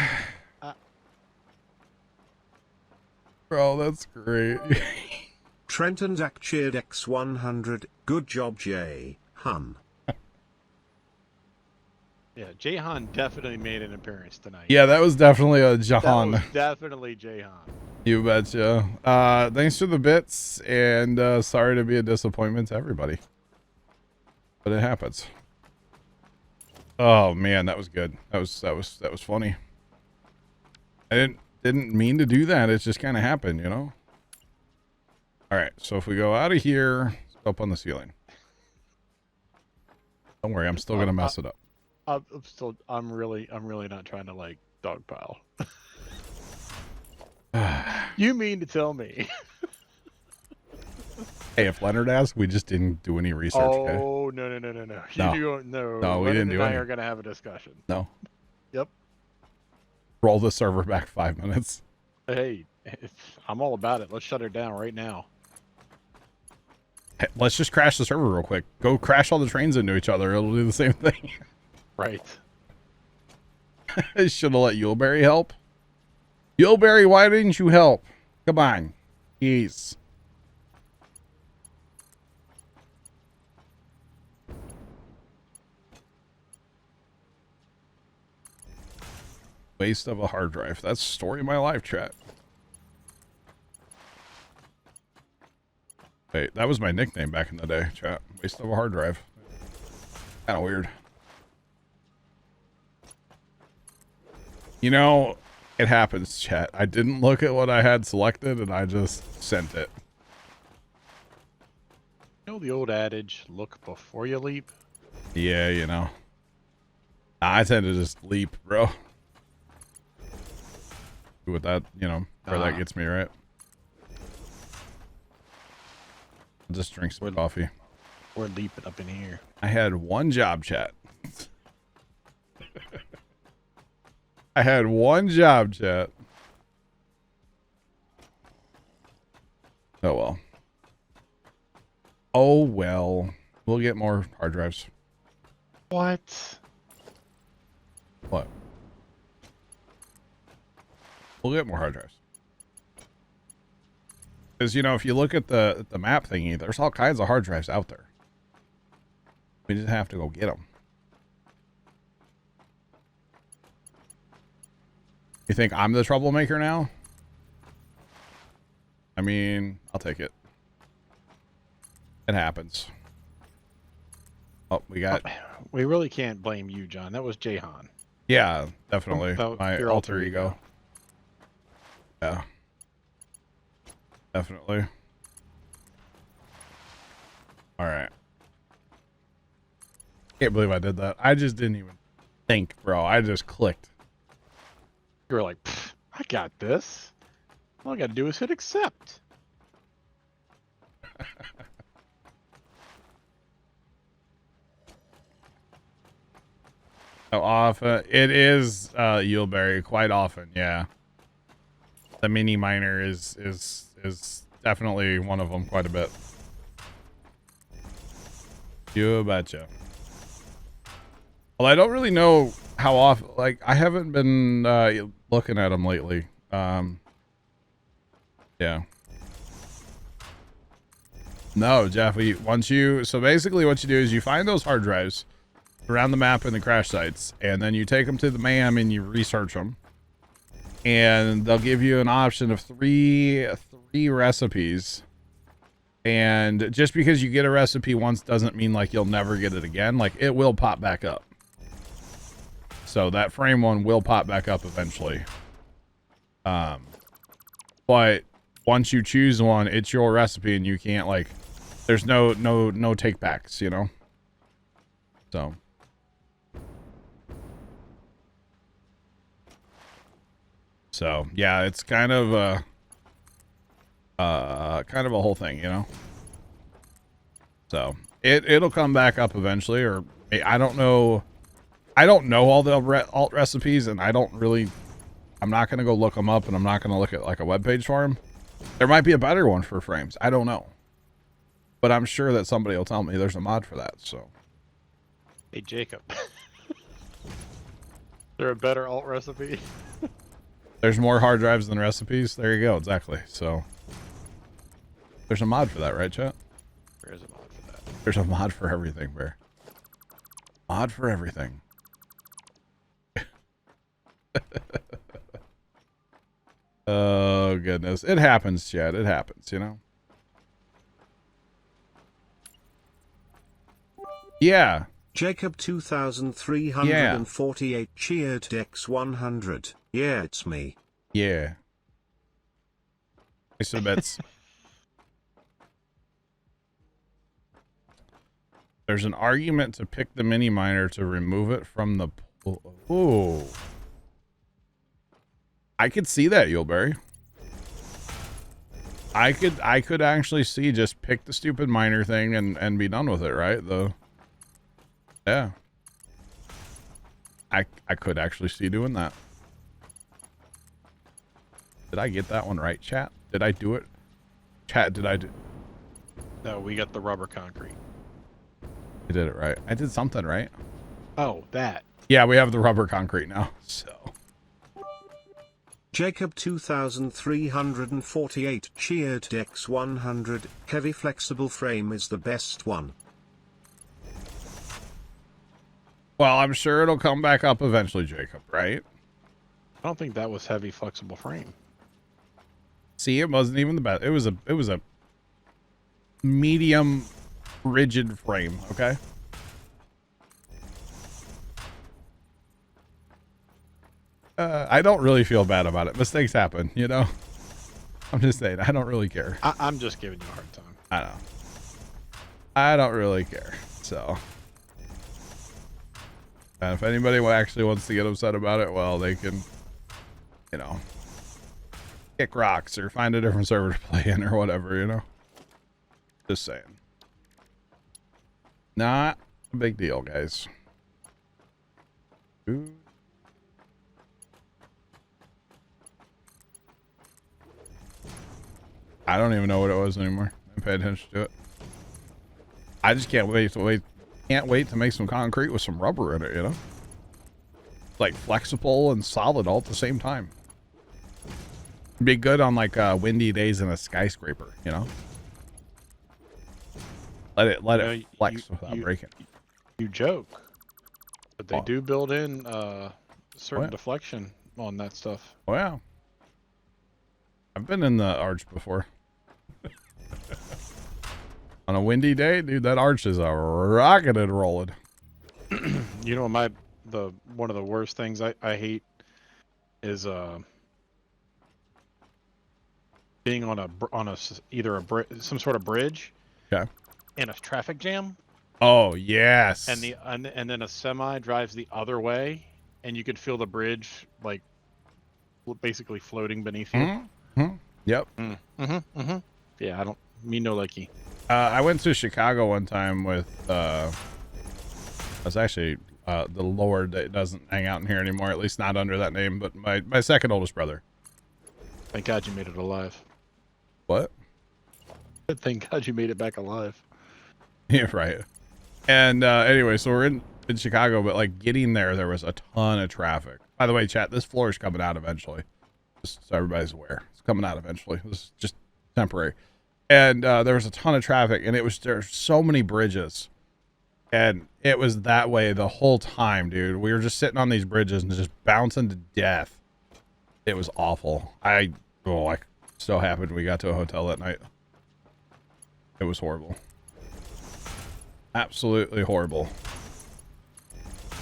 Bro, that's great. Trent and Zach cheered X100. Good job, Jay. Hun. Yeah, Jahan definitely made an appearance tonight. Yeah, that was definitely a Jahan. That was definitely Jahan. You betcha. Thanks for the bits, and sorry to be a disappointment to everybody. But it happens. Oh man, that was good. That was funny. I didn't mean to do that. It just kind of happened, you know. All right, so if we go out of here, up on the ceiling. Don't worry, I'm still gonna mess it up. I'm really not trying to like dogpile. You mean to tell me? Hey, if Leonard asked, we just didn't do any research. Okay? Oh no. No, we didn't do and I any. are gonna have a discussion. No. Yep. Roll the server back 5 minutes. Hey, I'm all about it. Let's shut her down right now. Hey, let's just crash the server real quick. Go crash all the trains into each other. It'll do the same thing. Right. I should have let Yuleberry help. Yuleberry, why didn't you help? Come on. Jeez. Waste of a hard drive. That's the story of my life, chat. Hey, that was my nickname back in the day, chat. Waste of a hard drive. Kind of weird. You know, it happens, chat. I didn't look at what I had selected and I just sent it. You know the old adage, look before you leap? Yeah, you know. I tend to just leap, bro. With that, you know, where that gets me, right? I'll just drink some coffee. We're leaping up in here. I had one job, chat. I had one job, chat. Oh well. Oh well. We'll get more hard drives. What? What? We'll get more hard drives. Because, you know, if you look at the map thingy, there's all kinds of hard drives out there. We just have to go get them. You think I'm the troublemaker now? I mean, I'll take it. It happens. Oh, we got... We really can't blame you, John. That was Jahan. Yeah, definitely. My your alter ego. Yeah. Definitely. Alright. Can't believe I did that. I just didn't even think, bro. I just clicked. You were like, I got this. All I gotta do is hit accept. How often? It is Yuleberry quite often, yeah. The mini miner is definitely one of them quite a bit. You betcha. Well, I don't really know how often. Like, I haven't been looking at them lately. Yeah. No, Jeff. So basically, what you do is you find those hard drives, around the map in the crash sites, and then you take them to the MAM and you research them, and they'll give you an option of three recipes. And just because you get a recipe once doesn't mean like you'll never get it again. Like, it will pop back up. So that frame one will pop back up eventually. But once you choose one, it's your recipe, and you can't, like, there's no take backs, you know? So yeah, it's kind of a whole thing, you know? So it'll come back up eventually, or I don't know. I don't know all the alt recipes, and I'm not going to go look them up, and I'm not going to look at like a web page for them. There might be a better one for frames. I don't know. But I'm sure that somebody will tell me there's a mod for that, so. Hey, Jacob. Is there a better alt recipe? There's more hard drives than recipes. There you go. Exactly. So there's a mod for that, right, chat? There is a mod for that. There's a mod for everything, Bear. Mod for everything. Oh, goodness. It happens, chat. It happens, you know? Yeah. Jacob 2348 cheered Dex 100. Yeah, it's me. Yeah. Thanks for the bits. There's an argument to pick the mini miner to remove it from the pool. Ooh. I could see that, Yuleberry. I could actually see just pick the stupid miner thing and be done with it, right? Yeah. I could actually see doing that. Did I get that one right, chat? Did I do it? Chat, did I do? No, we got the rubber concrete. I did it right. I did something right. Oh, that. Yeah, we have the rubber concrete now, so. Jacob 2348 cheered Dex 100. Heavy flexible frame is the best one. Well, I'm sure it'll come back up eventually, Jacob, right? I don't think that was heavy flexible frame. See, it wasn't even the best. It was a medium rigid frame, okay? I don't really feel bad about it. Mistakes happen, you know? I'm just saying, I don't really care. I'm just giving you a hard time. I know. I don't really care, so. And if anybody actually wants to get upset about it, well, they can, you know, kick rocks or find a different server to play in or whatever, you know? Just saying. Not a big deal, guys. Ooh. I don't even know what it was anymore. I didn't pay attention to it. I just can't wait to make some concrete with some rubber in it, you know? Like flexible and solid all at the same time. Be good on like windy days in a skyscraper, you know? Let it flex without breaking. You joke, but they do build in certain deflection on that stuff. Oh yeah. I've been in the arch before. On a windy day, dude, that arch is a rocking and rolling. You know, one of the worst things I hate is being on either some sort of bridge. Okay. In a traffic jam. Oh yes. And then a semi drives the other way, and you could feel the bridge like basically floating beneath you. Mm-hmm. Yep. Yeah, I don't mean no likey. I went to Chicago one time with that's actually the Lord that doesn't hang out in here anymore, at least not under that name, but my second oldest brother. Thank God you made it alive. What? Thank God you made it back alive. Yeah, right. And anyway, so we're in Chicago, but like getting there was a ton of traffic. By the way, chat, this floor is coming out eventually. Just so everybody's aware. It's coming out eventually. This is just temporary. And there was a ton of traffic, and there's so many bridges. And it was that way the whole time, dude. We were just sitting on these bridges and just bouncing to death. It was awful. I so happened we got to a hotel that night. It was horrible. Absolutely horrible.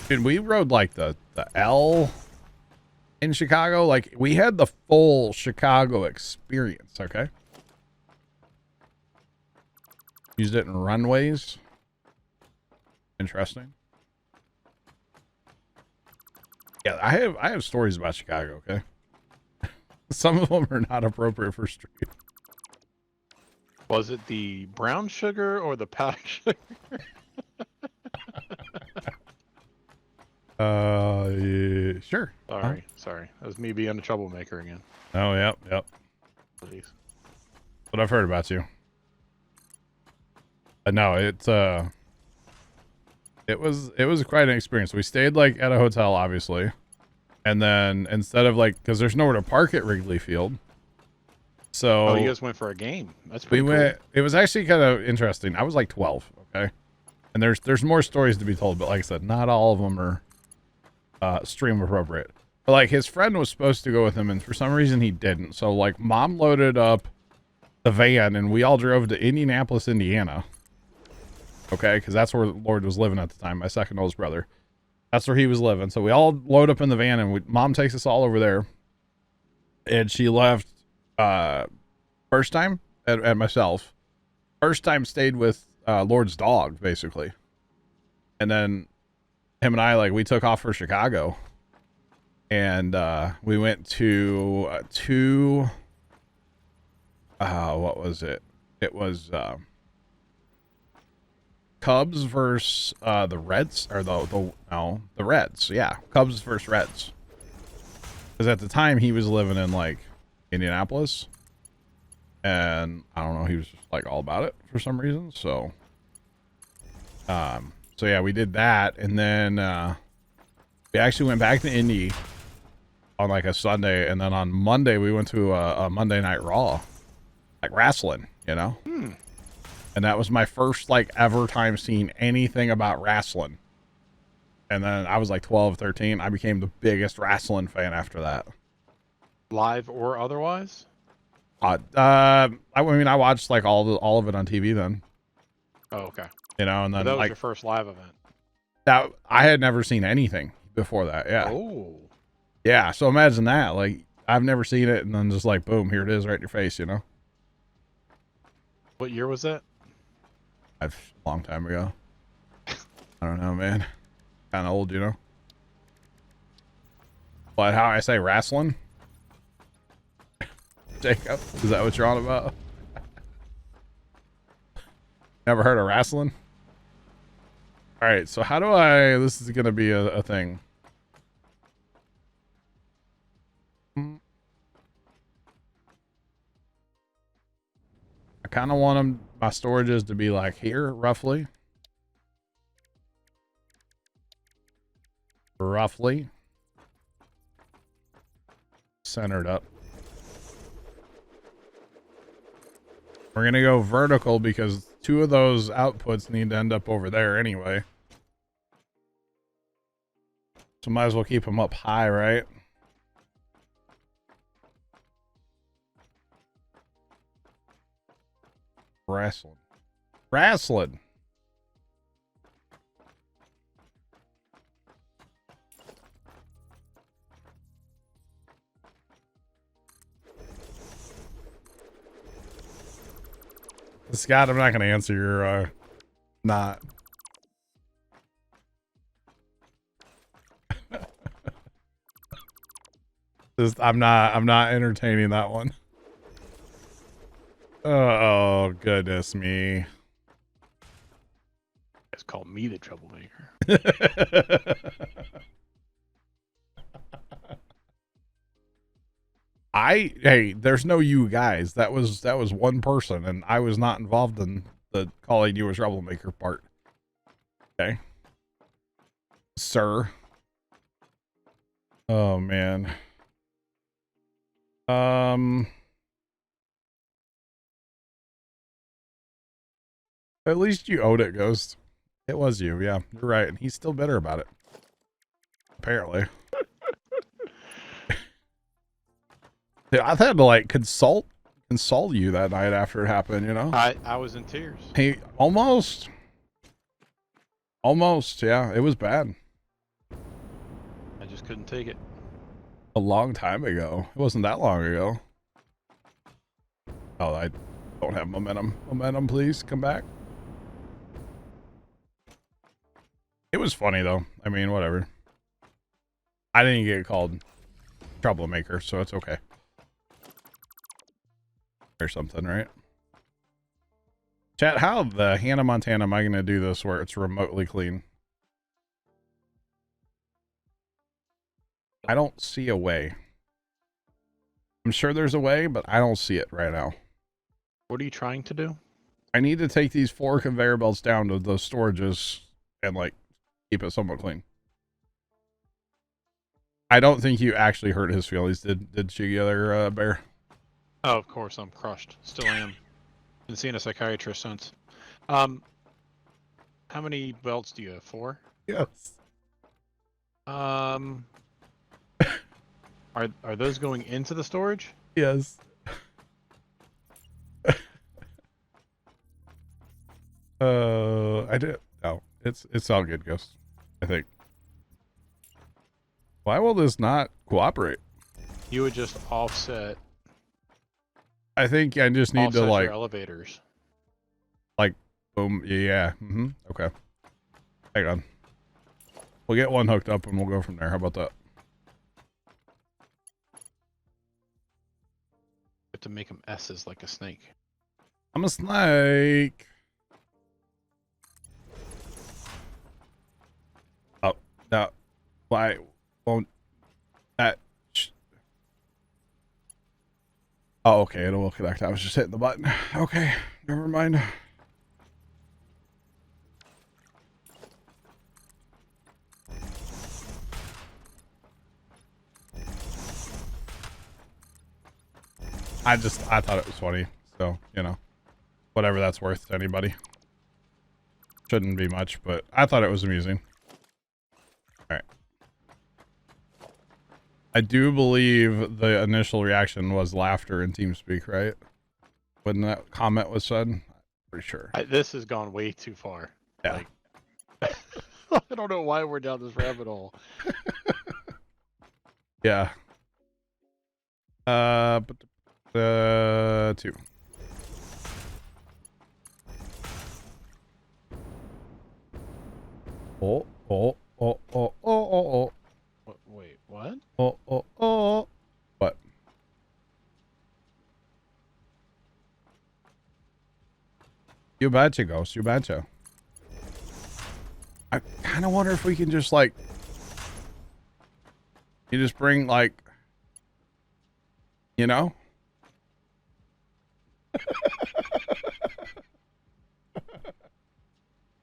Dude, we rode like the L in Chicago. Like, we had the full Chicago experience, okay? Used it in runways. Interesting. Yeah, I have stories about Chicago, okay? Some of them are not appropriate for stream. Was it the brown sugar or the powdered sugar? Yeah, sure. Sorry. That was me being a troublemaker again. Oh, yep. Please. What I've heard about you. No, it was quite an experience. We stayed like at a hotel, obviously, and then instead of like, because there's nowhere to park at Wrigley Field, so you guys went for a game. That's pretty cool. It was actually kind of interesting. I was like 12, okay, and there's more stories to be told, but like I said, not all of them are stream appropriate. But like, his friend was supposed to go with him, and for some reason he didn't. So like, Mom loaded up the van, and we all drove to Indianapolis, Indiana. Okay, because that's where Lord was living at the time, my second oldest brother. That's where he was living. So we all load up in the van, and Mom takes us all over there. And she left first time at myself. First time stayed with Lord's dog, basically. And then him and I, like, we took off for Chicago. And we went to what was it? It was Cubs versus the Reds, or the Reds. Yeah, Cubs versus Reds. Because at the time he was living in like Indianapolis, and I don't know, he was just like all about it for some reason. So yeah, we did that, and then we actually went back to Indy on like a Sunday, and then on Monday we went to a Monday Night Raw, like wrestling, you know. And that was my first, like, ever time seeing anything about wrestling. And then I was like 12, 13. I became the biggest wrestling fan after that. Live or otherwise? I mean, I watched like all of it on TV then. Oh, okay. You know, and then that was like your first live event. That I had never seen anything before that. Yeah. Oh. Yeah. So imagine that. Like, I've never seen it, and then just like boom, here it is, right in your face. You know. What year was that? A long time ago. I don't know, man. Kind of old, you know. But how I say wrestling? Jacob, is that what you're on about? Never heard of wrestling? All right, so how do I? This is gonna be a thing. I kind of want them, my storages to be like here, roughly. Centered up. We're going to go vertical because two of those outputs need to end up over there anyway. So might as well keep them up high, right? Wrestling. Scott, I'm not going to answer your, not. I'm not entertaining that one. Oh, goodness me. It's called me the troublemaker. Hey, there's no you guys. That was one person, and I was not involved in the calling you a troublemaker part. Okay. Sir. Oh, man. At least you owed it, Ghost. It was you, yeah. You're right. And he's still bitter about it. Apparently. Dude, I've had to like consult you that night after it happened, you know? I was in tears. He almost, yeah, it was bad. I just couldn't take it. A long time ago. It wasn't that long ago. Oh, I don't have momentum. Momentum, please come back. It was funny though. I mean, whatever. I didn't get called troublemaker, so it's okay. Or something, right? Chat, how the Hannah Montana am I going to do this where it's remotely clean? I don't see a way. I'm sure there's a way, but I don't see it right now. What are you trying to do? I need to take these 4 conveyor belts down to the storages and like keep it somewhat clean. I don't think you actually hurt his feelings, did you, other bear? Oh, of course, I'm crushed. Still am. Been seeing a psychiatrist since. How many belts do you have? 4? Yes. Are those going into the storage? Yes. I did. No, it's all good, Ghost. I think. Why will this not cooperate? You would just offset. I think I just need to Offset like your elevators. like boom. Yeah. Okay. Hang on. We'll get one hooked up and we'll go from there. How about that? You have to make them S's like a snake. I'm a snake. Oh, no. Why won't that? Oh, okay. It will connect. I was just hitting the button. Okay. Never mind. I thought it was funny. So, you know, whatever that's worth to anybody. Shouldn't be much, but I thought it was amusing. All right. I do believe the initial reaction was laughter in TeamSpeak, right? When that comment was said? I'm pretty sure. This has gone way too far. Yeah. Like, I don't know why we're down this rabbit hole. Yeah. But 2. Oh. Wait, what? Oh. What? You betcha, Ghost. You betcha. I kind of wonder if we can just like, you just bring like, you know?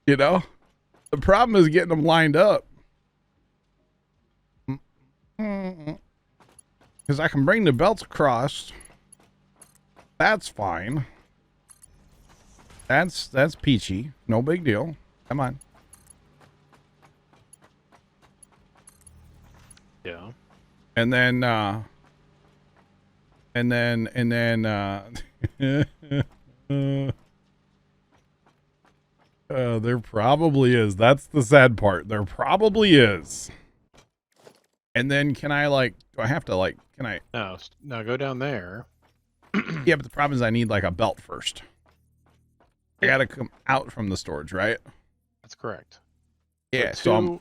You know? The problem is getting them lined up. Because I can bring the belts across. That's fine. That's peachy. No big deal. Come on. Yeah. And then there probably is. That's the sad part. There probably is. And then can I like, do I have to like, can I? No, go down there. Yeah, but the problem is I need like a belt first. I gotta come out from the storage, right? That's correct. Yeah, so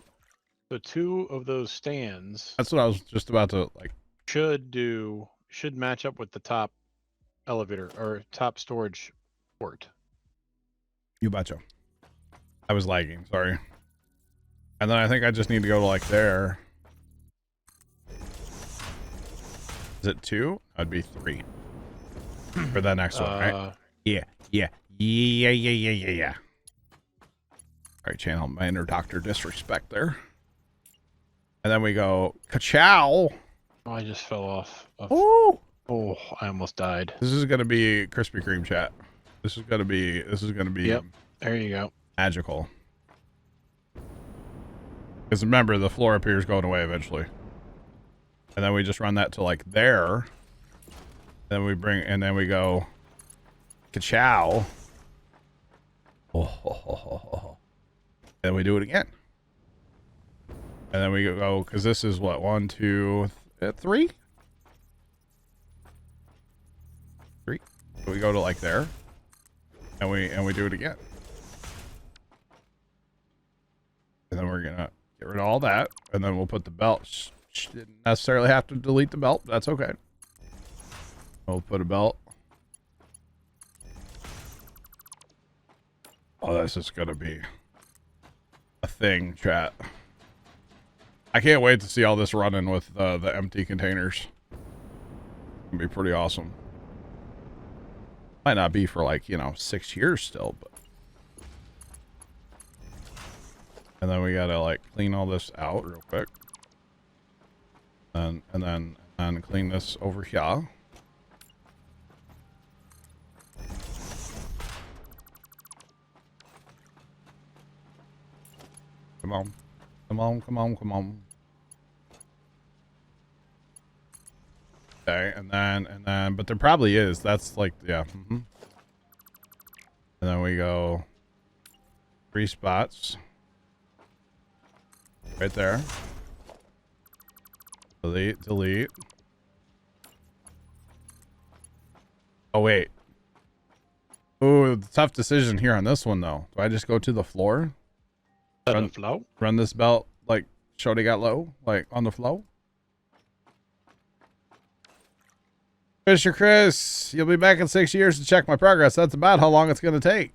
2 of those stands. That's what I was just about to like. Should match up with the top elevator or top storage port. You betcha. I was lagging, sorry. And then I think I just need to go to like there. Is it 2? That'd be 3. For that next one, right? Yeah. All right, channel minor doctor disrespect there. And then we go ka-chow. Oh, I just fell off. Oh, I almost died. this is gonna be Krispy Kreme chat. This is gonna be Yep. There you go. magical. Because remember, the floor up here is going away eventually. And then we just run that to like there. Then we bring, and then we go, ka-chow. Oh. Then we do it again. And then we go, because this is what, 1, 2, 3? 3. So we go to like there. And we do it again. And then we're gonna get rid of all that. And then we'll put the belt. Didn't necessarily have to delete the belt. That's okay. We'll put a belt. Oh, this is gonna be a thing, chat. I can't wait to see all this running with the empty containers. It'll be pretty awesome. Might not be for like, 6 years still, but. And then we gotta like clean all this out real quick. And then clean this over here. Come on. Come on, come on, come on. Okay, and then, but there probably is. That's like, yeah. And then we go 3 spots. Right there. Delete, delete. Oh, wait. Ooh, tough decision here on this one, though. Do I just go to the floor? Run this belt like Shorty got low? Like on the flow? Fisher Chris, you'll be back in 6 years to check my progress. That's about how long it's going to take.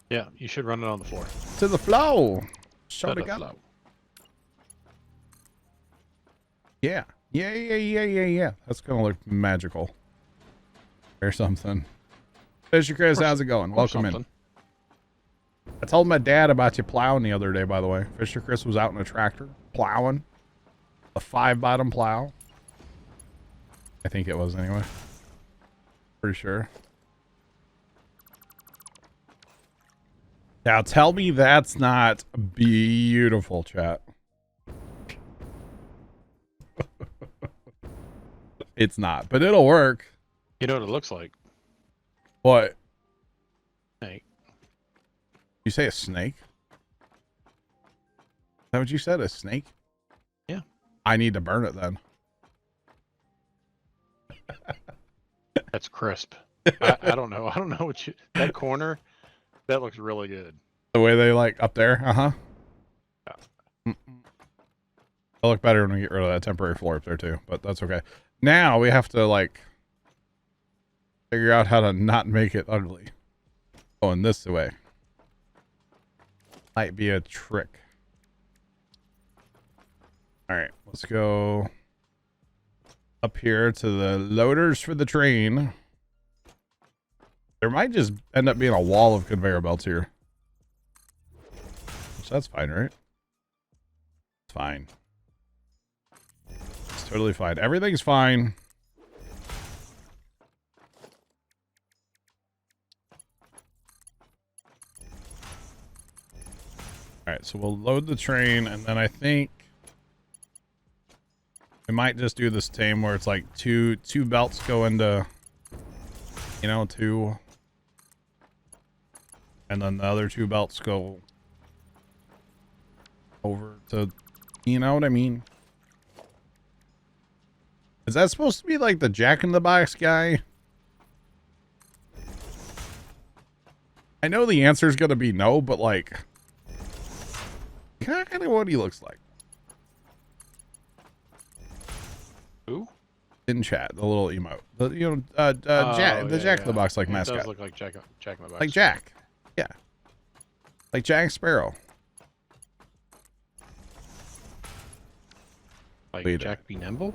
Yeah, you should run it on the floor. To the flow. Shorty got low. Yeah. Yeah. That's going to look magical. Or something. Fisher Chris, how's it going? Welcome in. I told my dad about you plowing the other day, by the way. Fisher Chris was out in a tractor plowing. A 5-bottom plow. I think it was anyway. Pretty sure. Now tell me that's not beautiful, chat. It's not, but it'll work. You know what it looks like? What? Snake. You say a snake? Is that what you said? A snake? Yeah. I need to burn it then. That's crisp. I don't know. I don't know what you... That corner, that looks really good. The way they like up there? Uh-huh. Yeah. It'll look better when we get rid of that temporary floor up there too, but that's okay. Now we have to like figure out how to not make it ugly. Going this way. Might be a trick. Alright, let's go up here to the loaders for the train. There might just end up being a wall of conveyor belts here. So that's fine, right? It's fine. It's totally fine. Everything's fine. Alright, so we'll load the train, and then I think we might just do this tame where it's like two belts go into, two, and then the other 2 belts go over to, you know what I mean? Is that supposed to be like the Jack in the Box guy? I know the answer is going to be no, but like, kind of what he looks like. Who? In chat, the little emote. The, Jack in the Box like mascot. It does look like Jack in the Box. Like Jack. Yeah. Like Jack Sparrow. Like Wait, Jack Be Nimble?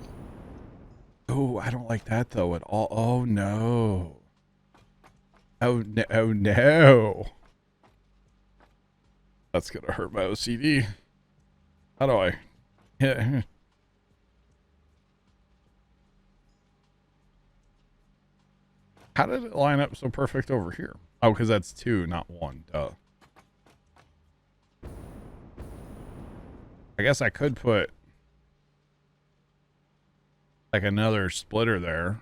Oh, I don't like that though at all. Oh no. Oh no. Oh no. That's gonna hurt my OCD. How do I? Yeah. How did it line up so perfect over here? Oh, because that's 2, not 1. Duh. I guess I could put like another splitter there.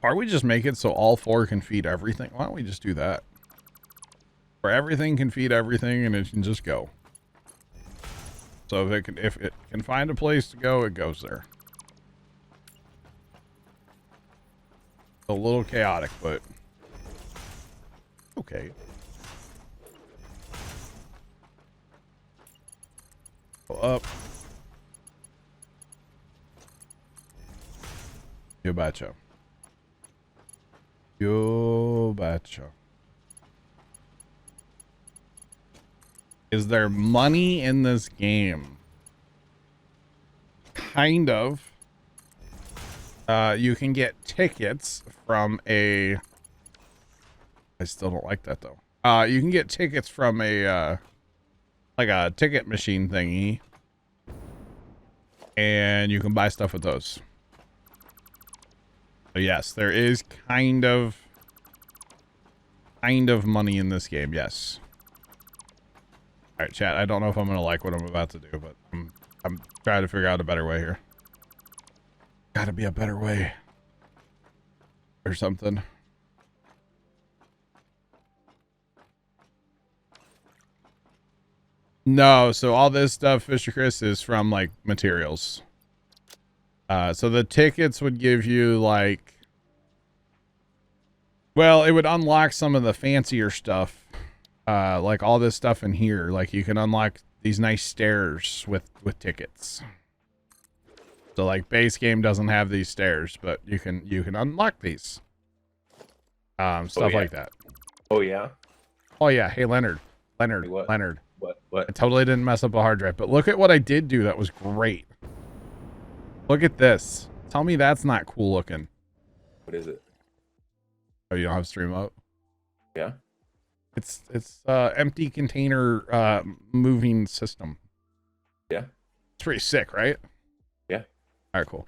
Or we just make it so all 4 can feed everything. Why don't we just do that? Where everything can feed everything and it can just go. So if it can find a place to go, it goes there. A little chaotic, but okay. Go up. You betcha. You betcha. Is there money in this game? Kind of. You can get tickets from a... I still don't like that though. You can get tickets from a, like a ticket machine thingy. And you can buy stuff with those. So yes, there is kind of money in this game, yes. Alright, chat, I don't know if I'm gonna like what I'm about to do, but I'm trying to figure out a better way here. Gotta be a better way. Or something. No, so all this stuff, Fisher Chris, is from like materials. So the tickets would give you like, well, it would unlock some of the fancier stuff. Like all this stuff in here, like you can unlock these nice stairs with tickets. So like base game doesn't have these stairs, but you can unlock these. Stuff like that. Oh yeah. Oh yeah. Hey Leonard. Hey, what? Leonard. What? I totally didn't mess up a hard drive, but look at what I did do. That was great. Look at this. Tell me that's not cool looking. What is it? Oh, you don't have stream up? Yeah. It's empty container moving system. Yeah. It's pretty sick, right? Yeah. All right, cool.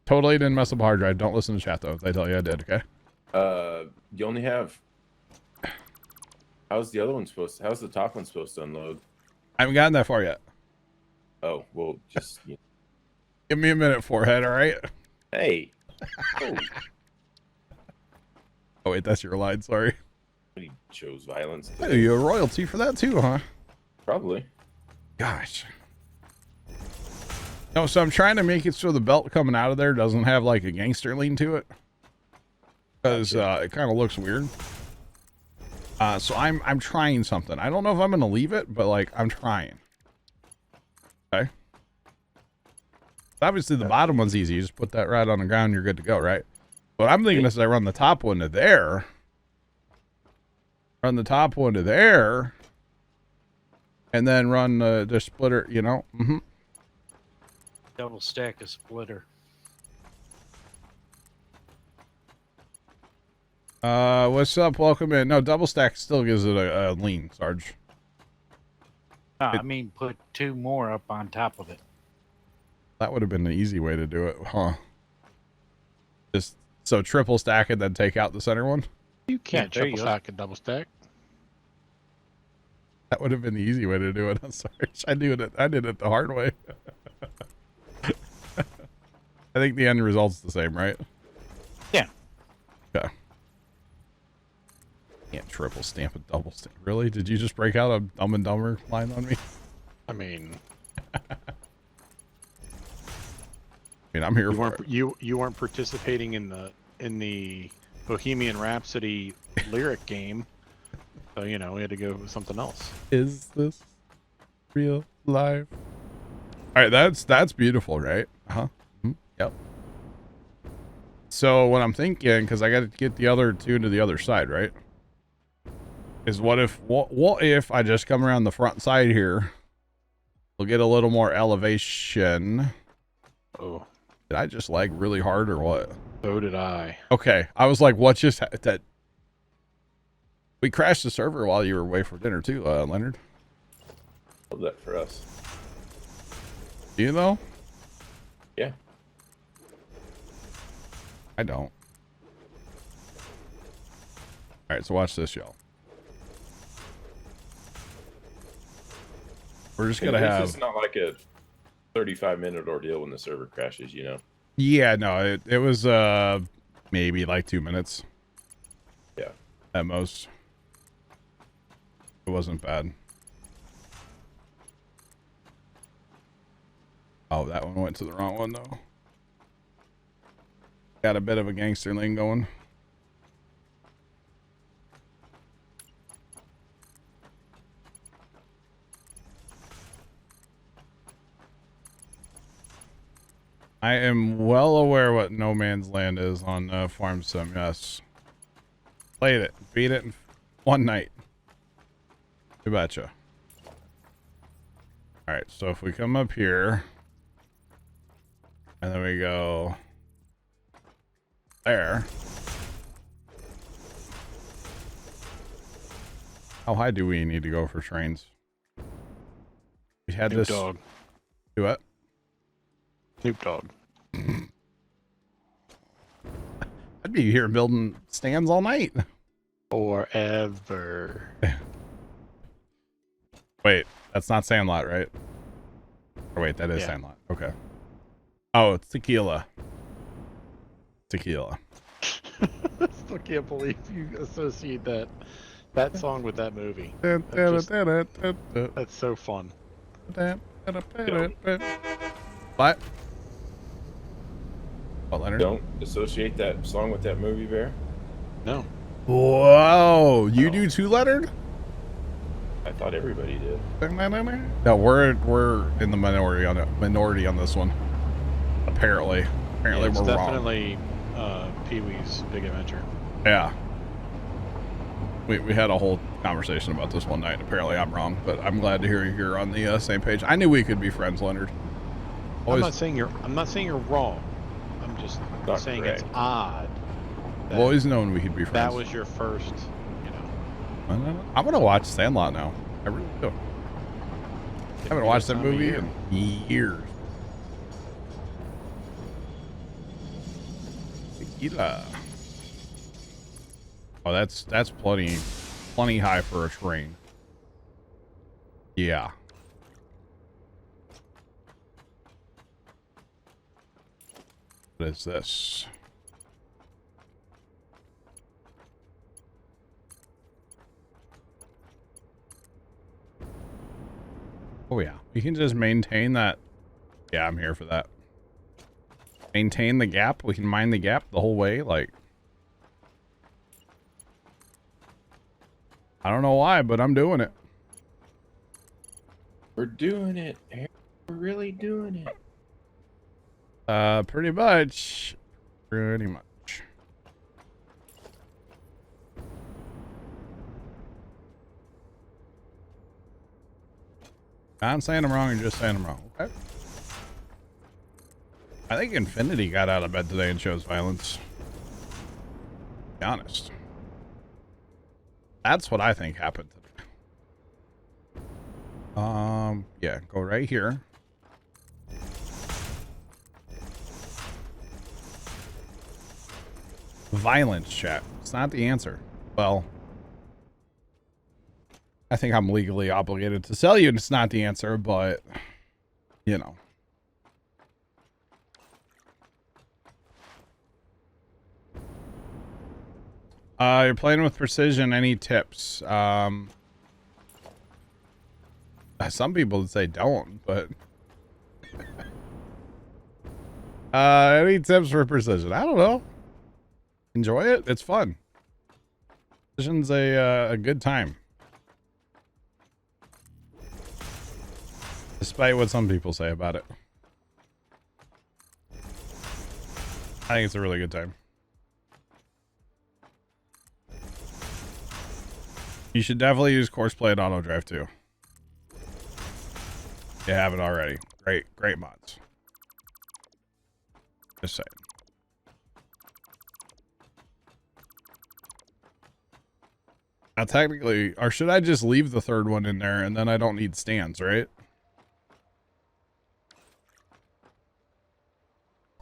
Totally didn't mess up a hard drive. Don't listen to chat though. If they tell you I did, okay? You only have. How's the other one supposed to? How's the top one supposed to unload? I haven't gotten that far yet. Oh well, just Give me a minute, forehead. All right. Hey. Oh. Oh wait, that's your line. Sorry. He chose violence. Oh, you a royalty for that too, huh? Probably. Gosh. No, so I'm trying to make it so the belt coming out of there doesn't have like a gangster lean to it, because it kind of looks weird. So I'm trying something. I don't know if I'm gonna leave it, but like I'm trying. Okay. Obviously the bottom one's easy. You just put that right on the ground, you're good to go, right? But I'm thinking is I run the top one to there. Run the top one to there. And then run the splitter, you know? Mm-hmm. Double stack a splitter. What's up? Welcome in. No, double stack still gives it a lean, Sarge. No, I mean put 2 more up on top of it. That would have been the easy way to do it, huh? Just so triple stack and then take out the center one. You can't there triple you go. stack and double stack. That would have been the easy way to do it. I'm sorry. I did it the hard way. I think the end result's the same, right? Yeah. Okay. Can't triple stamp a double stamp. Really? Did you just break out a Dumb and Dumber line on me? I mean, I'm here you for weren't it. you weren't participating in the Bohemian Rhapsody lyric game, so you know we had to go with something else. Is this real life? All right, that's beautiful, right? Uh-huh. Yep. So what I'm thinking, because I got to get the other 2 to the other side, right? Is what if I just come around the front side here? We'll get a little more elevation. Oh, Did I just lag really hard or what? so did I. Okay, I was like, what just that? We crashed the server while you were away for dinner too, Leonard. Love that for us. Do you know? Yeah. I don't. All right, so watch this, y'all. We're just gonna have. It's not like a 35-minute ordeal when the server crashes, you know. Yeah, no, it was maybe like 2 minutes. Yeah, at most. It wasn't bad. Oh, that one went to the wrong one though. Got a bit of a gangster lane going. I am well aware what No Man's Land is on Farm Sim, yes. Played it. Beat it in one night. You betcha. Alright, so if we come up here, and then we go there. How high do we need to go for trains? We had Snoop this. Dogg. Do what? Snoop Dogg. I'd be here building stands all night. Forever. Wait, that's not Sandlot, right? Or wait, that is Yeah. Sandlot. Okay. Oh, it's tequila. Tequila. Still can't believe you associate that song with that movie. That's so fun. What? What, Leonard? don't associate that song with that movie, Bear. No. Whoa, you do too, Leonard? I thought everybody did. No, we're in the minority on this one. Apparently Yeah, it's we're wrong. definitely Pee-wee's Big Adventure. Yeah. We had a whole conversation about this one night. Apparently I'm wrong, but I'm glad to hear you're on the same page. I knew we could be friends, Leonard. I'm not saying you're wrong. I'm just Not saying correct. it's odd. I've always known we could be friends. That was your first, you know. I'm gonna watch Sandlot now. I really do. I haven't watched that Time of movie year. in years. Tequila. Oh, that's plenty high for a train. Yeah. What is this? Oh yeah, we can just maintain that. Yeah, I'm here for that. Maintain the gap. We can mine the gap the whole way. Like, I don't know why, but I'm doing it. We're doing it. We're really doing it. Pretty much. Pretty much. I'm saying I'm wrong, you're just saying I'm wrong. Okay. I think Infinity got out of bed today and chose violence. To be honest. That's what I think happened today. Yeah, go right here. Violence, chat. It's not the answer. Well, I think I'm legally obligated to sell you, and it's not the answer, but, you know. You're playing with precision. Any tips? Some people would say don't, but... any tips for precision? I don't know. Enjoy it. It's fun. Precision's a good time. Despite what some people say about it. I think it's a really good time. You should definitely use Courseplay and Auto Drive too. You haven't already. Great mods. Just saying. Now technically, or should I just leave the third one in there and then I don't need stands, right?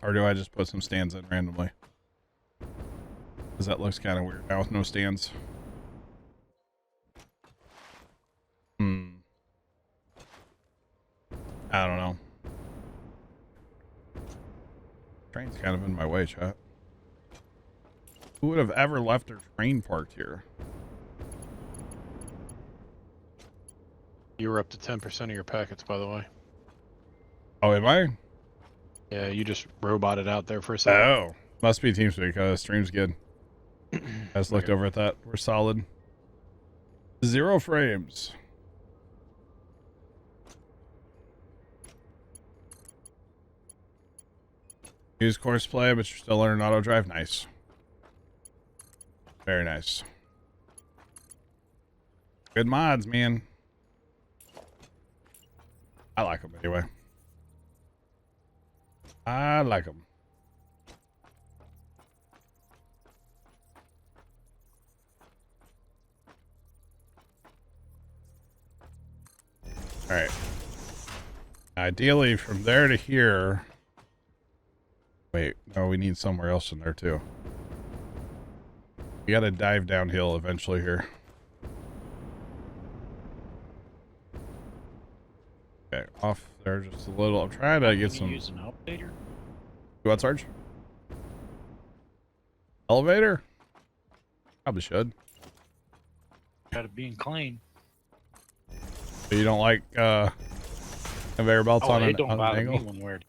Or do I just put some stands in randomly? Because that looks kind of weird now with no stands. I don't know. Train's kind of in my way, chat. Who would have ever left their train parked here? You were up to 10% of your packets, by the way. Oh, am I? Yeah, you just roboted out there for a second. Oh, must be TeamSpeak. Stream's good. I just looked over at that. We're solid. 0 frames. Use course play, but you're still learning auto drive. Nice. Very nice. Good mods, man. I like them anyway. I like them. All right. Ideally, from there to here. Wait, no, we need somewhere else in there too. We gotta dive downhill eventually here. Okay, off there just a little. I'm trying to get some. Use an elevator. You want Sarge? Elevator? Probably should. Gotta be clean. So you don't like conveyor belts on it an, don't on an bother angle? me when we're.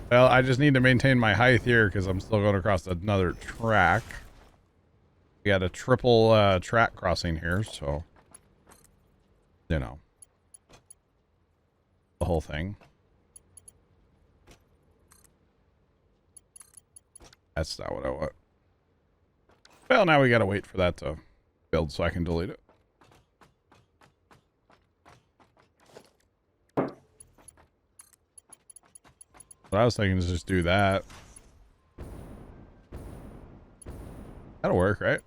Well, I just need to maintain my height here because I'm still going across another track. We got a triple track crossing here, so you know the whole thing. That's not what I want. Well, now we got to wait for that to build so I can delete it. What I was thinking is just do that. That'll work, right?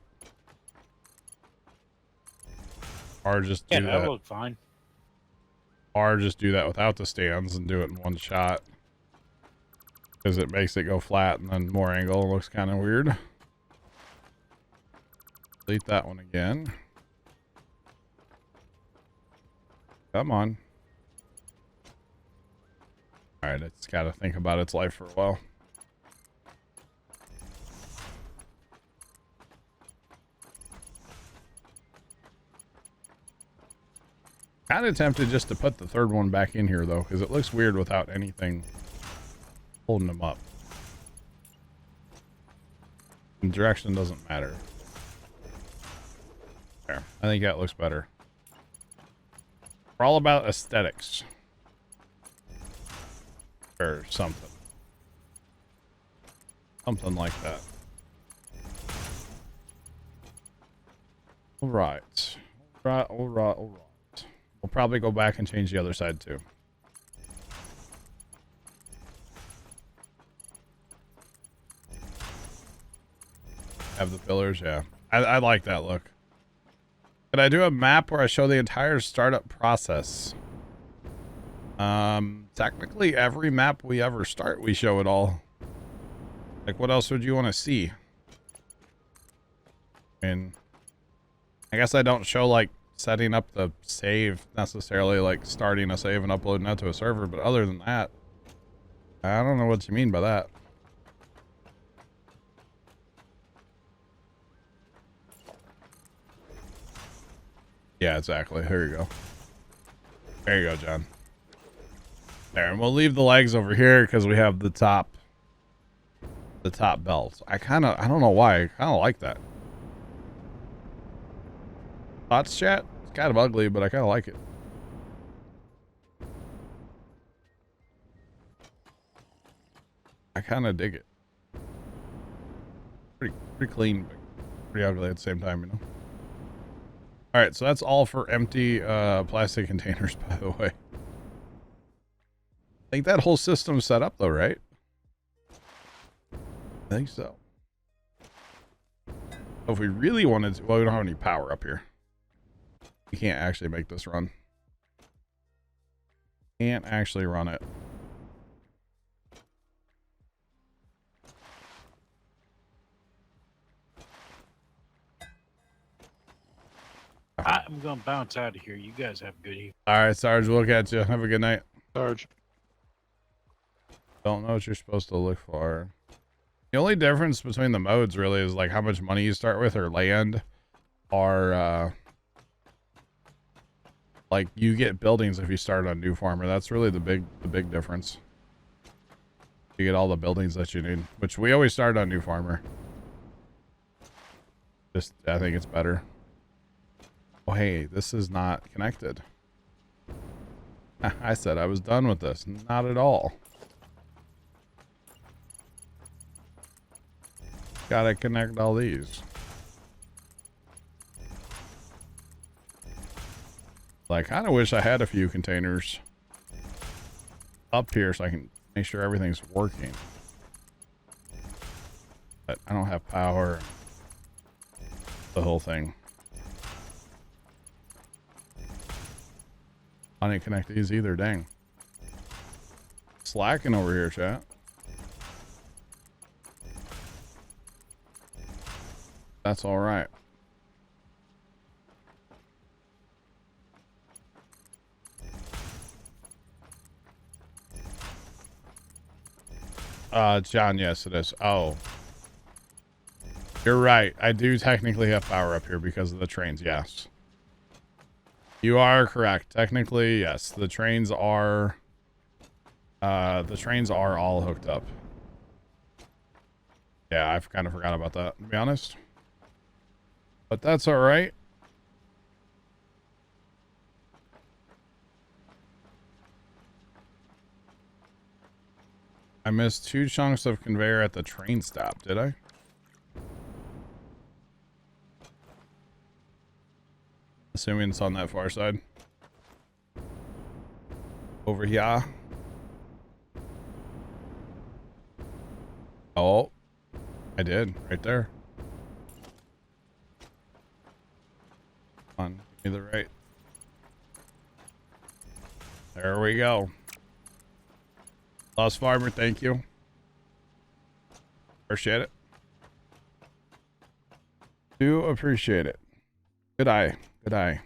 Or just do Yeah, that. that'll look fine. Or just do that without the stands and do it in one shot. Because it makes it go flat and then more angle. It looks kind of weird. Delete that one again. Come on. Alright, it's got to think about its life for a while. Kind of tempted just to put the third one back in here, though, because it looks weird without anything holding them up. And direction doesn't matter. There. I think that looks better. We're all about aesthetics. Or something. Something like that. Alright. Alright. We'll probably go back and change the other side too. Have the pillars, yeah. I like that look. Could I do a map where I show the entire startup process? Technically every map we ever start, we show it all. Like, what else would you want to see? And I guess I don't show, like, setting up the save necessarily, like starting a save and uploading that to a server, but other than that, I don't know what you mean by that. Yeah, exactly. Here you go. There you go, John. There, and we'll leave the legs over here because we have the top belt. I don't know why, I kind of like that. Thoughts, chat? It's kind of ugly, but I kind of like it. I kind of dig it. Pretty clean, but pretty ugly at the same time, you know? Alright, so that's all for empty plastic containers, by the way. I think that whole system's set up, though, right? I think so. So if we really wanted to... Well, we don't have any power up here. We can't actually make this run. Can't actually run it. I'm gonna bounce out of here. You guys have a good evening. All right, Sarge, we'll catch you. Have a good night. Sarge. Don't know what you're supposed to look for. The only difference between the modes really is like how much money you start with, or land, or like you get buildings if you start on New Farmer. That's really the big difference. You get all the buildings that you need, which we always start on New Farmer. Just, I think it's better. Oh, hey, this is not connected. I said I was done with this. Not at all. Gotta connect all these. I kind of wish I had a few containers up here so I can make sure everything's working. But I don't have power. The whole thing. I didn't connect these either, dang. Slacking over here, chat. That's all right. John, yes it is. Oh. You're right. I do technically have power up here because of the trains, yes. You are correct. Technically, yes. The trains are all hooked up. Yeah, I've kind of forgot about that, to be honest. But that's all right. I missed 2 chunks of conveyor at the train stop, did I? Assuming it's on that far side. Over here. Oh, I did right there. Come on, give me the right. There we go. Lost Farmer, thank you. Appreciate it. Do appreciate it. Good eye. Good eye.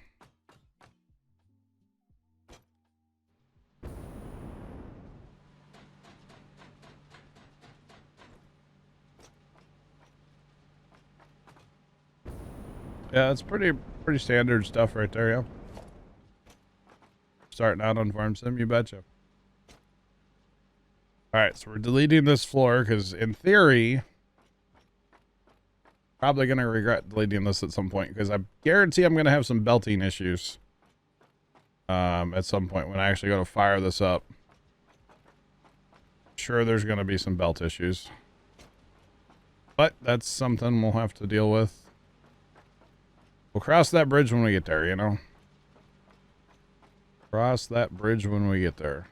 Yeah, it's pretty standard stuff right there, yeah. Starting out on Farm Sim, you betcha. Alright, so we're deleting this floor because in theory, probably going to regret deleting this at some point because I guarantee I'm going to have some belting issues at some point when I actually go to fire this up. Sure, there's going to be some belt issues. But that's something we'll have to deal with. We'll cross that bridge when we get there, you know? Cross that bridge when we get there.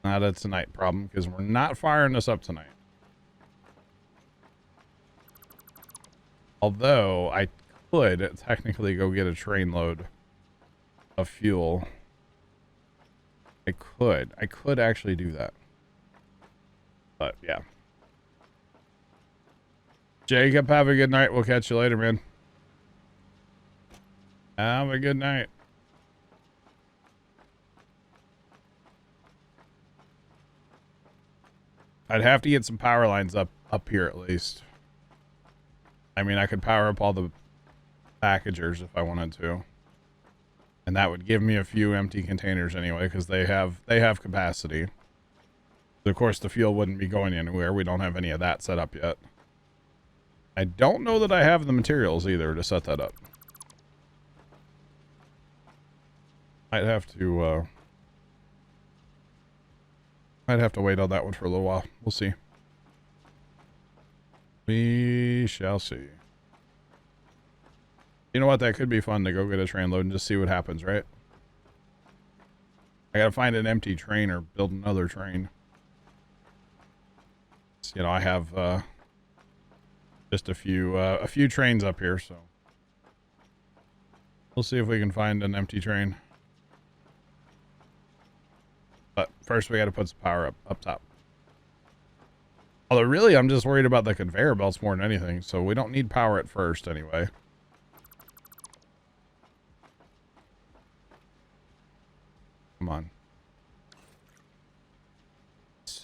Not a tonight problem, because we're not firing this up tonight. Although, I could technically go get a train load of fuel. I could actually do that. But, yeah. Jacob, have a good night. We'll catch you later, man. Have a good night. I'd have to get some power lines up here at least. I mean, I could power up all the packagers if I wanted to. And that would give me a few empty containers anyway, because they have capacity. Of course, the fuel wouldn't be going anywhere. We don't have any of that set up yet. I don't know that I have the materials either to set that up. I'd have to wait on that one for a little while. We'll see. We shall see. You know what? That could be fun to go get a train load and just see what happens, right? I gotta find an empty train or build another train. So, you know, I have just a few trains up here, so we'll see if we can find an empty train. But first we got to put some power up top. Although really I'm just worried about the conveyor belts more than anything, so we don't need power at first anyway.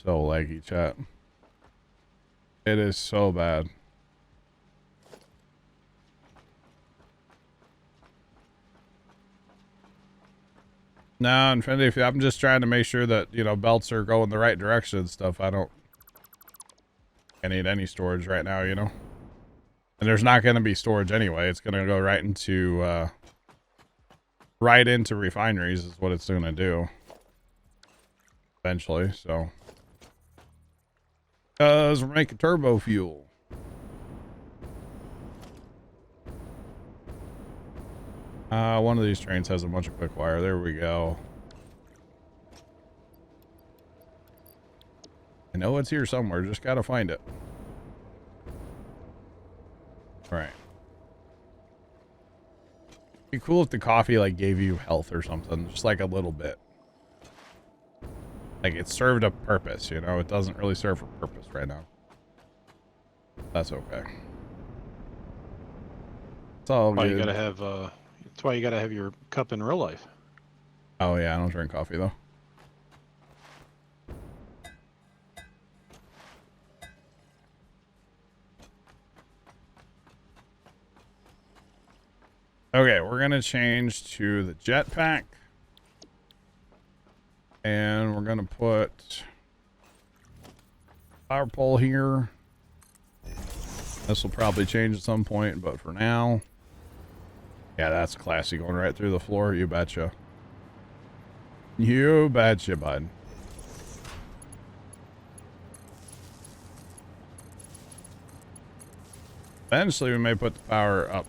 so laggy, chat. It is so bad. No, Infinity, if I'm just trying to make sure that, you know, belts are going the right direction and stuff. I need any storage right now, you know? And there's not going to be storage anyway. It's going to go right into refineries is what it's going to do. Eventually, so. Because we're making turbo fuel. One of these trains has a bunch of quick wire. There we go. I know it's here somewhere. Just gotta find it. All right. Be cool if the coffee like gave you health or something, just like a little bit. Like it served a purpose, you know. It doesn't really serve a purpose right now. That's okay. It's all good. You gotta have. That's why you gotta have your cup in real life. Oh yeah, I don't drink coffee though. Okay, we're gonna change to the jetpack. And we're gonna put power pole here. This will probably change at some point, but for now. Yeah, that's classy, going right through the floor. You betcha. You betcha, bud. Eventually, we may put the power up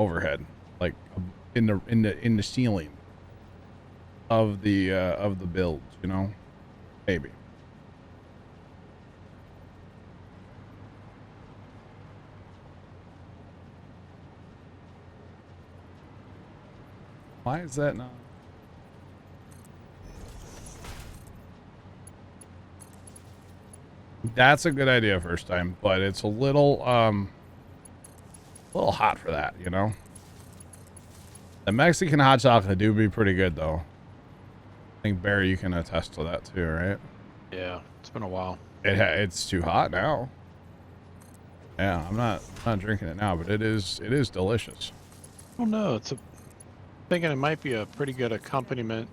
overhead, like in the ceiling of the build. You know, maybe. Why is that not? That's a good idea first time, but it's a little hot for that, you know? The Mexican hot chocolate do be pretty good though. I think Barry, you can attest to that too, right? Yeah, it's been a while. It's too hot now. Yeah, I'm not drinking it now, but it is delicious. Oh no, thinking it might be a pretty good accompaniment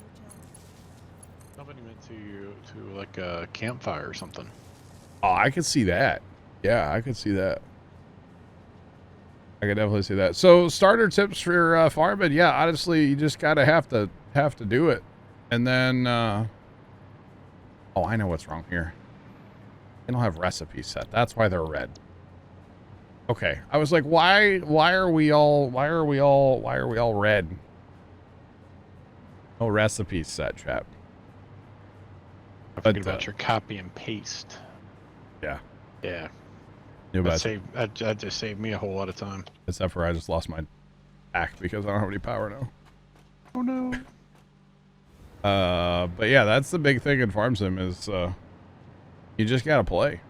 to like a campfire or something. Oh, I could see that. Yeah, I could see that. I could definitely see that. So starter tips for farming. Yeah, honestly, you just gotta have to do it. And then oh, I know what's wrong here. They don't have recipes set. That's why they're red. Okay. I was like, why are we all red? No recipes set, chap. I'm thinking about your copy and paste. Yeah. Yeah. That just saved me a whole lot of time. Except for I just lost my pack because I don't have any power now. Oh no. But yeah, that's the big thing in Farm Sim is you just gotta play.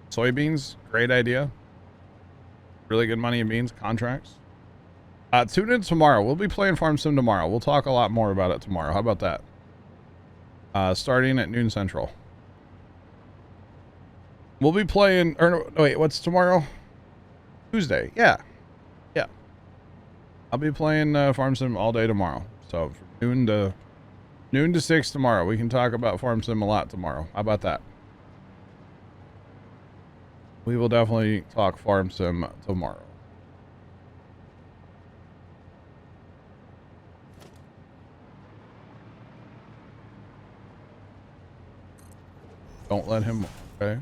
Soybeans, great idea. Really good money in beans, contracts. Tune in tomorrow. We'll be playing Farm Sim tomorrow. We'll talk a lot more about it tomorrow. How about that? Starting at noon Central. We'll be playing, or no, wait, what's tomorrow? Tuesday. Yeah. Yeah. I'll be playing Farm Sim all day tomorrow. So from noon to 6 tomorrow. We can talk about Farm Sim a lot tomorrow. How about that? We will definitely talk Farm Sim tomorrow. Don't let him, okay?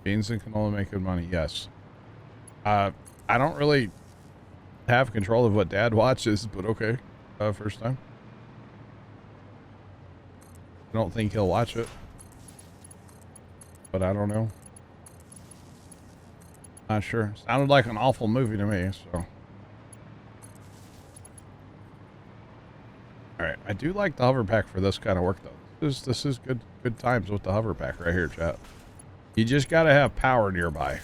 Beans and canola make good money, yes. I don't really have control of what Dad watches, but okay. First time. I don't think he'll watch it. But I don't know. Not sure. Sounded like an awful movie to me, so. Alright, I do like the hover pack for this kind of work though. This is good times with the hover pack right here, chat. You just gotta have power nearby.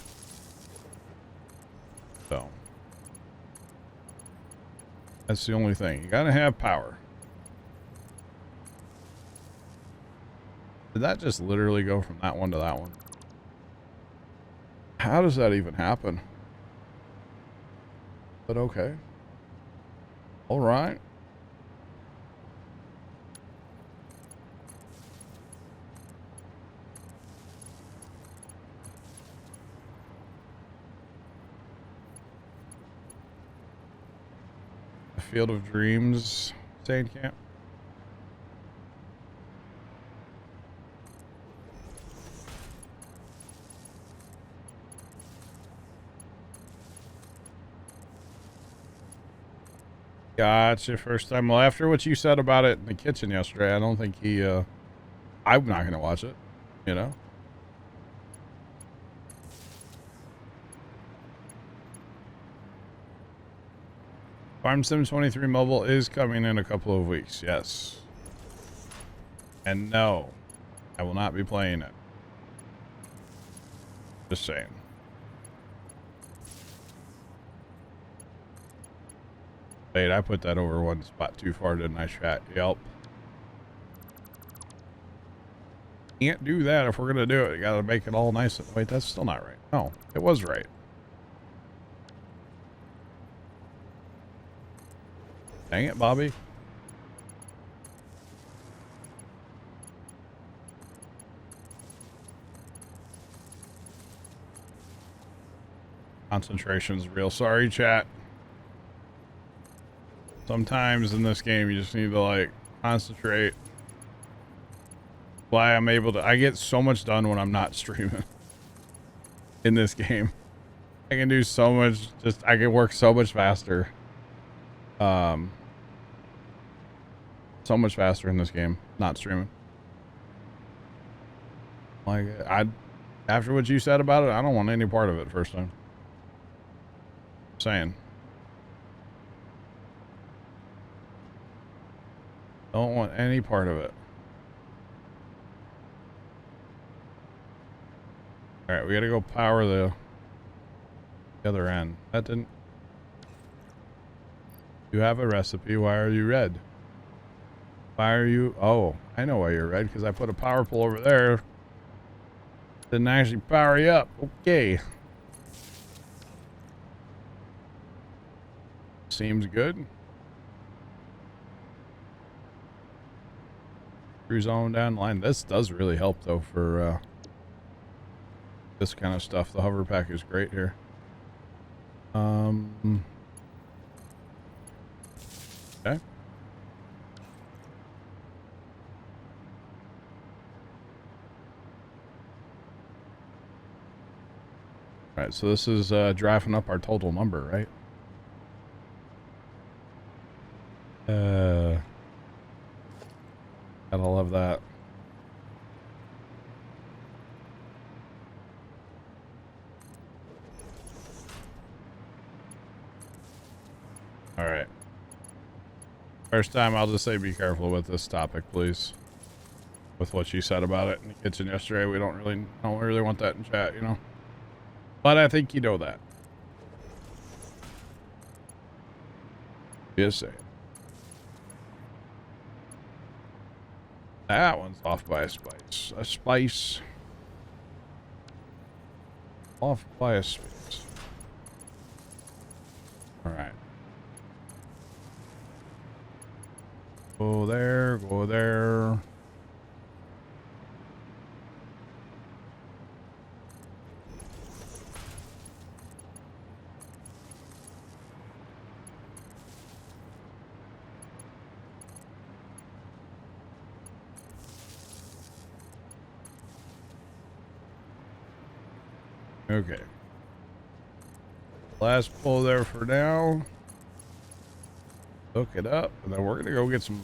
So. That's the only thing. You gotta have power. Did that just literally go from that one to that one? How does that even happen? But okay. All right. Field of Dreams sand camp. Gotcha. First time. Well, after what you said about it in the kitchen yesterday, I don't think he, I'm not going to watch it, you know? Farm Sim 23 Mobile is coming in a couple of weeks, yes. And no, I will not be playing it. Just saying. Wait, I put that over one spot too far, didn't I, chat? Yep. Can't do that if we're going to do it. You got to make it all nice. Wait, that's still not right. No, it was right. Dang it, Bobby. Concentration's real. Sorry, chat. Sometimes in this game, you just need to, like, concentrate. Why I'm able to... I get so much done when I'm not streaming. In this game. I can do so much... Just... I can work so much faster. So much faster in this game, not streaming. Like, after what you said about it, I don't want any part of it first time. Saying. Don't want any part of it. Alright, we gotta go power the other end. That didn't... You have a recipe, why are you red? Why are you... Oh, I know why you're red, because I put a power pole over there. Didn't actually power you up. Okay. Seems good. Cruise on down the line. This does really help, though, for this kind of stuff. The hover pack is great here. Okay. Alright, so this is drafting up our total number, right? Gotta love that. Alright. First time, I'll just say be careful with this topic, please. With what you said about it in the kitchen yesterday, we don't really want that in chat, you know? But I think you know that. Just saying. That one's off by a spice. A spice. Off by a spice. Alright. Go there, go there. Okay. Last pull there for now. Hook it up, and then we're gonna go get some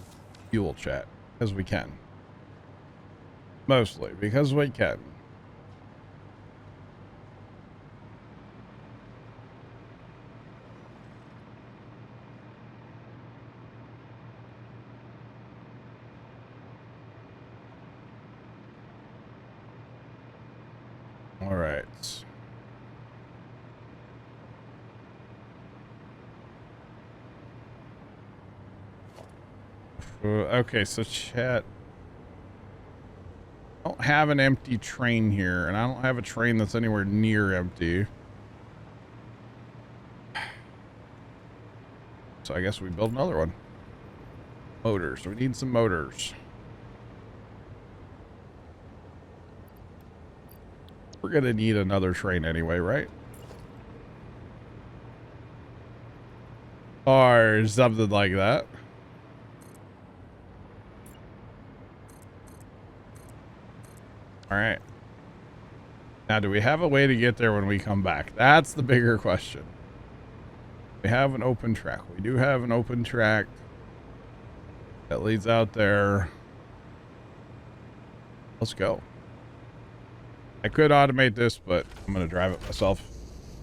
fuel, chat, because we can. Mostly because we can. All right. Okay, so chat. I don't have an empty train here, and I don't have a train that's anywhere near empty. So I guess we build another one. Motors. We need some motors. We're gonna need another train anyway, right? Or something like that. All right. Now, do we have a way to get there when we come back? That's the bigger question. We have an open track. We do have an open track that leads out there. Let's go. I could automate this, but I'm going to drive it myself.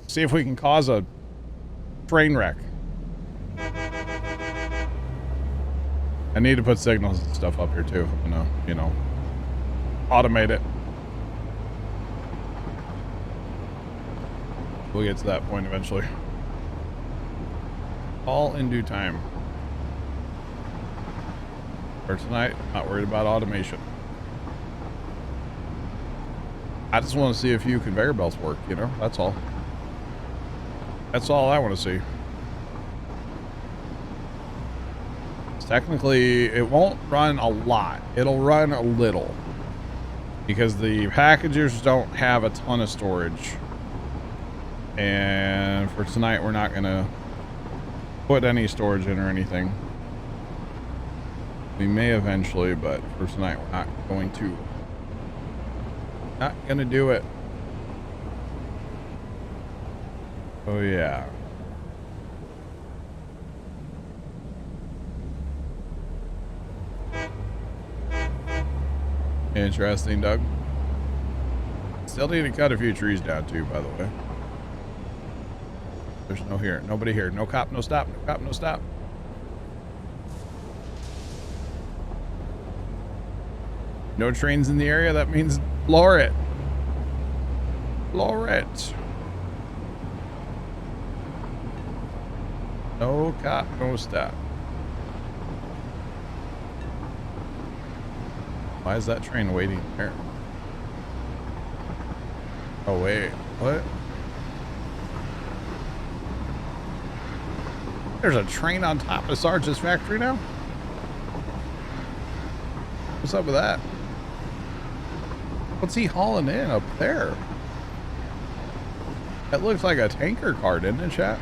See if we can cause a train wreck. I need to put signals and stuff up here too. I'm going to, you know, automate it. We'll get to that point eventually. All in due time. For tonight, not worried about automation. I just want to see a few conveyor belts work, you know? That's all. That's all I want to see. Technically, it won't run a lot. It'll run a little. Because the packagers don't have a ton of storage. And for tonight, we're not going to put any storage in or anything. We may eventually, but for tonight, we're not going to. Not going to do it. Oh, yeah. Interesting, Doug. Still need to cut a few trees down, too, by the way. There's no here. Nobody here. No cop, no stop. No cop, no stop. No trains in the area. That means lower it. Lower it. No cop, no stop. Why is that train waiting there? Oh, wait. What? There's a train on top of Sarge's factory now? What's up with that? What's he hauling in up there? That looks like a tanker car, didn't it, chat?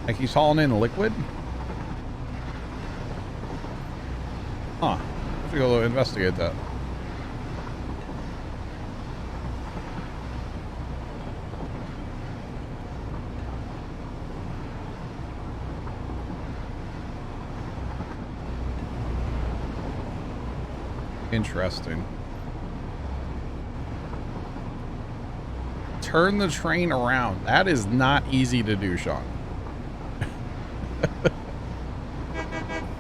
Like he's hauling in liquid? Huh. I have to go investigate that. Interesting. Turn the train around. That is not easy to do, Sean.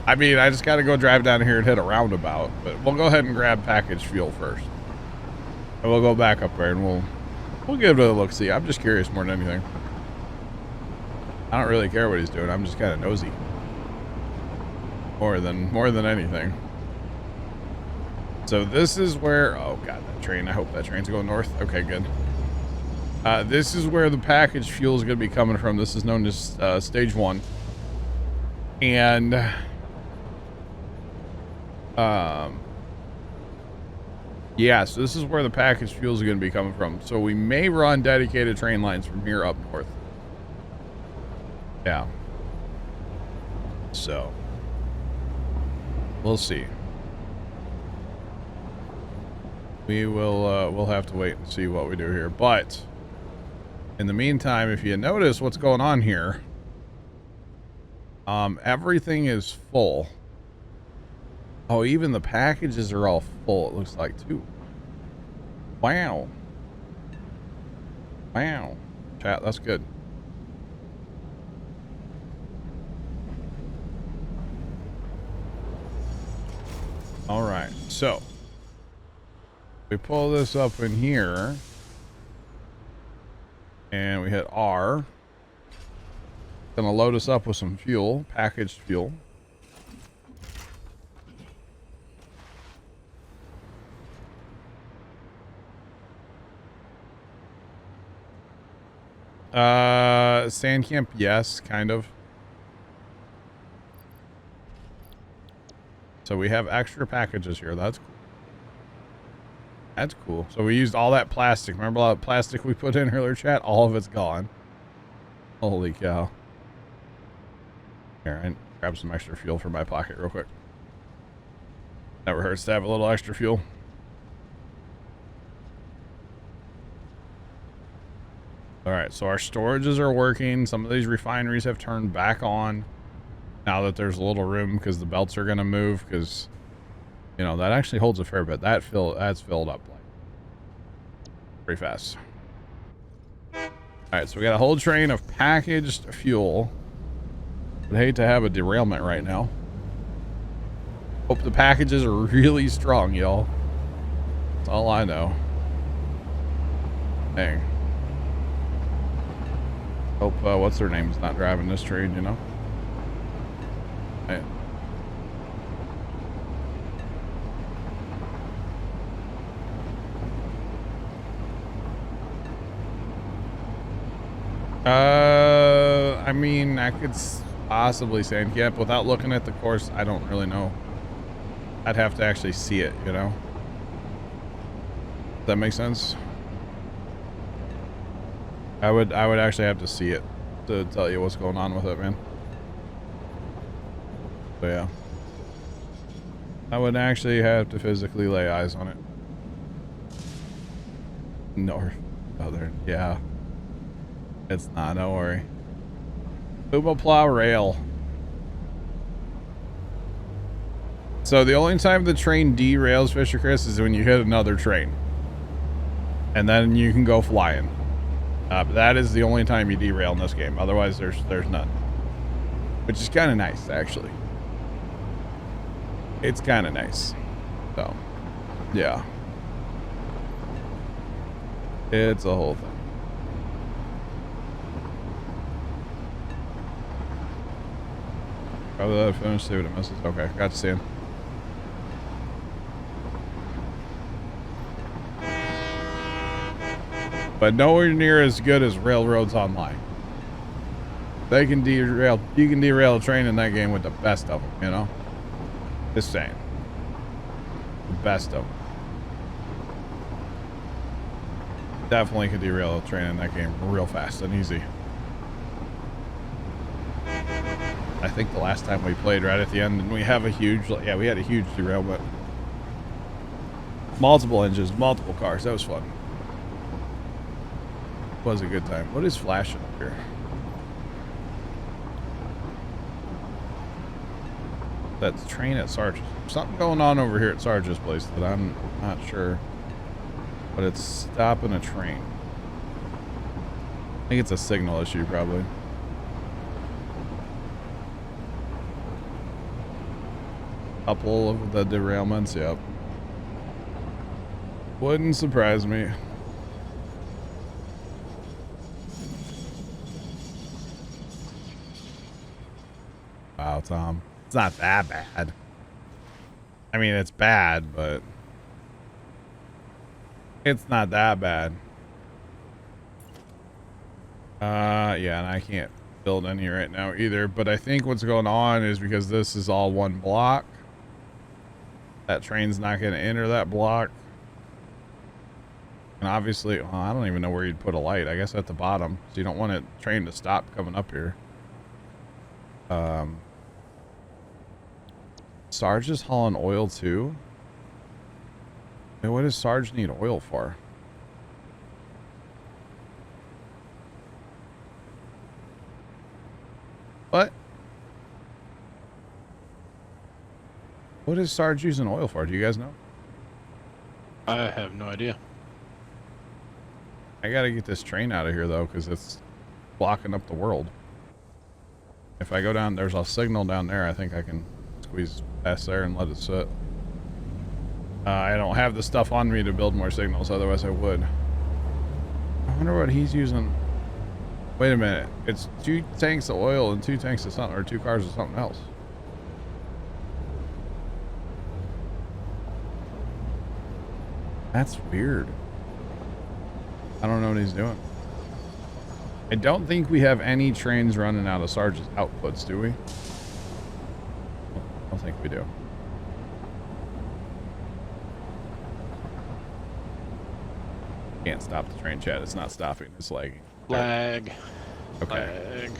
I mean, I just got to go drive down here and hit a roundabout, but we'll go ahead and grab packaged fuel first. And we'll go back up there and we'll give it a look-see. I'm just curious more than anything. I don't really care what he's doing. I'm just kind of nosy. More than anything. So this is where, oh god, that train, I hope that train's going north. Okay, good. This is where the packaged fuel is going to be coming from. This is known as stage 1. And yeah, so this is where the packaged fuel is going to be coming from. So we may run dedicated train lines from here up north. Yeah. So we'll see. We will we'll have to wait and see what we do here. But in the meantime, if you notice what's going on here, everything is full. Oh, even the packages are all full, it looks like, too. Wow. Wow. Chat, that's good. All right, so we pull this up in here and we hit R. Gonna load us up with some fuel, packaged fuel. Sand camp, yes, kind of. So we have extra packages here. That's cool. That's cool. So we used all that plastic. Remember all that plastic we put in earlier, chat? All of it's gone. Holy cow. Here, I grab some extra fuel from my pocket real quick. Never hurts to have a little extra fuel. Alright, so our storages are working. Some of these refineries have turned back on now that there's a little room because the belts are going to move because, you know, that actually holds a fair bit. That's filled up like pretty fast. Alright, so we got a whole train of packaged fuel. Would hate to have a derailment right now. Hope the packages are really strong, y'all. That's all I know. Dang. Hope, what's their name's not driving this train, you know? Hey. I mean, I could possibly sand camp without looking at the course. I don't really know. I'd have to actually see it, you know? Does that make sense? I would actually have to see it to tell you what's going on with it, man. So yeah. I would actually have to physically lay eyes on it. North, southern, yeah. It's not, don't worry. Ubo plow rail. So the only time the train derails, Fisher Chris, is when you hit another train. And then you can go flying. That is the only time you derail in this game. Otherwise, there's none. Which is kind of nice, actually. It's kind of nice. So, yeah. It's a whole thing. Probably let it finish, see what it misses. Okay, got to see him. But nowhere near as good as Railroads Online. They can derail, you can derail a train in that game with the best of them, you know? Just saying. The best of them. Definitely could derail a train in that game real fast and easy. I think the last time we played right at the end, and we have a huge, yeah, we had a huge derailment. Multiple engines, multiple cars. That was fun. Was a good time. What is flashing up here? That's train at Sarge's. Something going on over here at Sarge's place that I'm not sure. But it's stopping a train. I think it's a signal issue, probably. Couple of the derailments, yep. Wouldn't surprise me. Wow, Tom. It's not that bad. I mean, it's bad, but it's not that bad. Yeah, and I can't build any right now either, but I think what's going on is because this is all one block. That train's not going to enter that block. And obviously, well, I don't even know where you'd put a light. I guess at the bottom. So you don't want a train to stop coming up here. Sarge is hauling oil too? And what does Sarge need oil for? What? What is Sarge using oil for? Do you guys know? I have no idea. I gotta get this train out of here though, because it's blocking up the world. If I go down, there's a signal down there. I think I can squeeze past there and let it sit. I don't have the stuff on me to build more signals, otherwise I would. I wonder what he's using. Wait a minute. It's 2 tanks of oil and 2 tanks of something, or 2 cars of something else. That's weird. I don't know what he's doing. I don't think we have any trains running out of Sarge's outputs, do we? I don't think we do. Can't stop the train, chat. It's not stopping. It's lagging. Lag. Okay. Lag.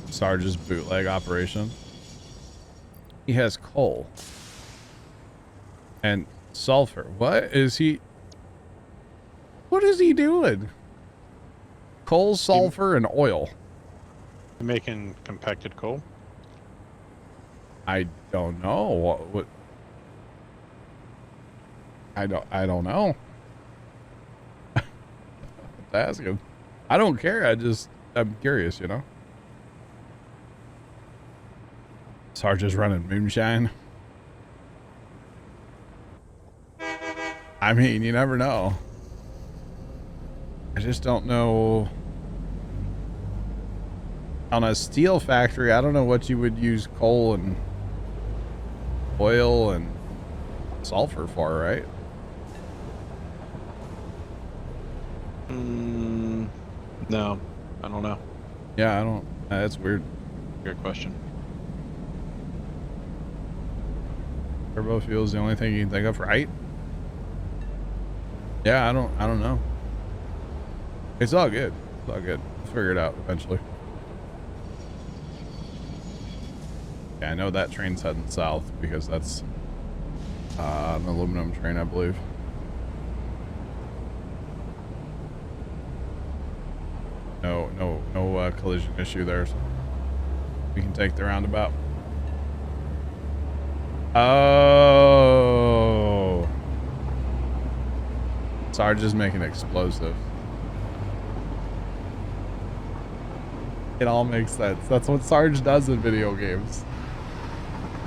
Sarge's bootleg operation. He has coal. And sulfur. What is he? What is he doing? Coal, sulfur, and oil. Making compacted coal? I don't know. What I don't know. Ask him. I don't care. I'm curious, you know. Sarge is running moonshine. I mean, you never know. I just don't know. On a steel factory, I don't know what you would use coal and oil and sulfur for, right? No, I don't know. Yeah, I don't. That's weird. Good question. Turbo fuel is the only thing you can think of, right? Yeah, I don't know. It's all good. It's all good. We'll figure it out eventually. Yeah, I know that train's heading south because that's an aluminum train, I believe. No collision issue there, so we can take the roundabout. Oh, Sarge is making explosives. It all makes sense. That's what Sarge does in video games.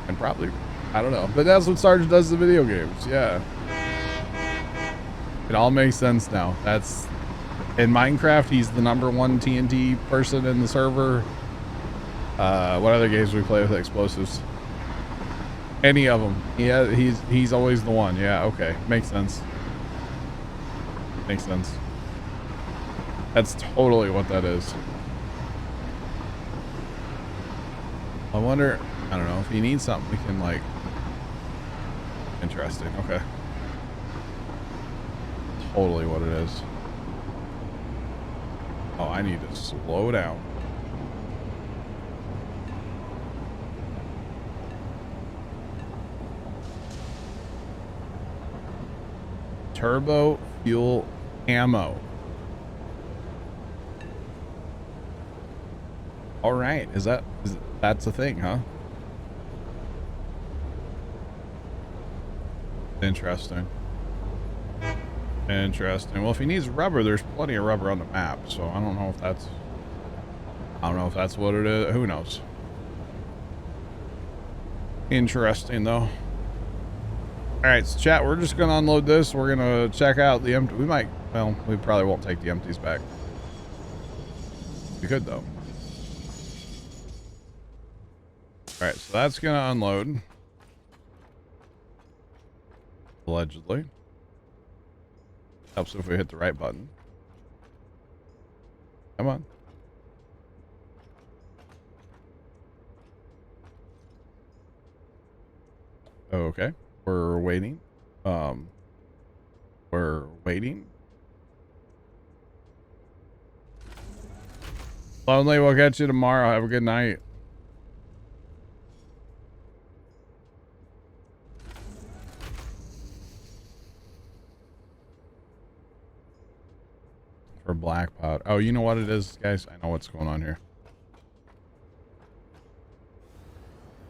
And probably, I don't know, but that's what Sarge does in video games. Yeah. It all makes sense now. That's, in Minecraft, he's the #1 TNT person in the server. What other games we play with explosives? Any of them. Yeah, he's always the one. Yeah, okay. Makes sense. Makes sense. That's totally what that is. I wonder, I don't know, if he needs something, we can, like... Interesting, okay. Totally what it is. Oh, I need to slow down. Turbo fuel ammo. All right, that's a thing, huh? Interesting. Interesting. Well, if he needs rubber, there's plenty of rubber on the map, so I don't know if that's what it is. Who knows? Interesting though. All right, so chat, we're just gonna unload this. We're gonna check out the empty. We probably won't take the empties back. We could though. All right, so that's gonna unload. Allegedly. Helps if we hit the right button. Come on. Okay. We're waiting. We're waiting. Lonely, we'll catch you tomorrow. Have a good night. For black pot. Oh, you know what it is, guys? I know what's going on here.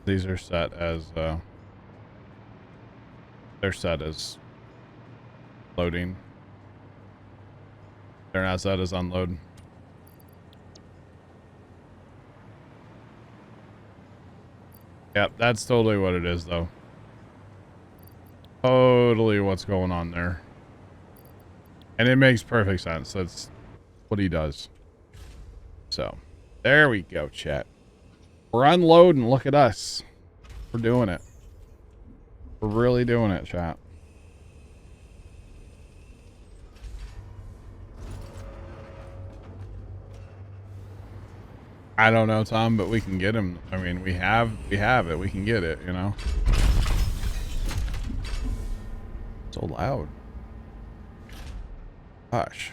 These are set as they're set as loading. They're not set as unload. Yep, that's totally what it is though. Totally what's going on there. And it makes perfect sense. That's what he does. So, there we go, chat. We're unloading. Look at us. We're doing it. We're really doing it, chat. I don't know, Tom, but we can get him. I mean, we have it. We can get it, you know. So loud. Gosh.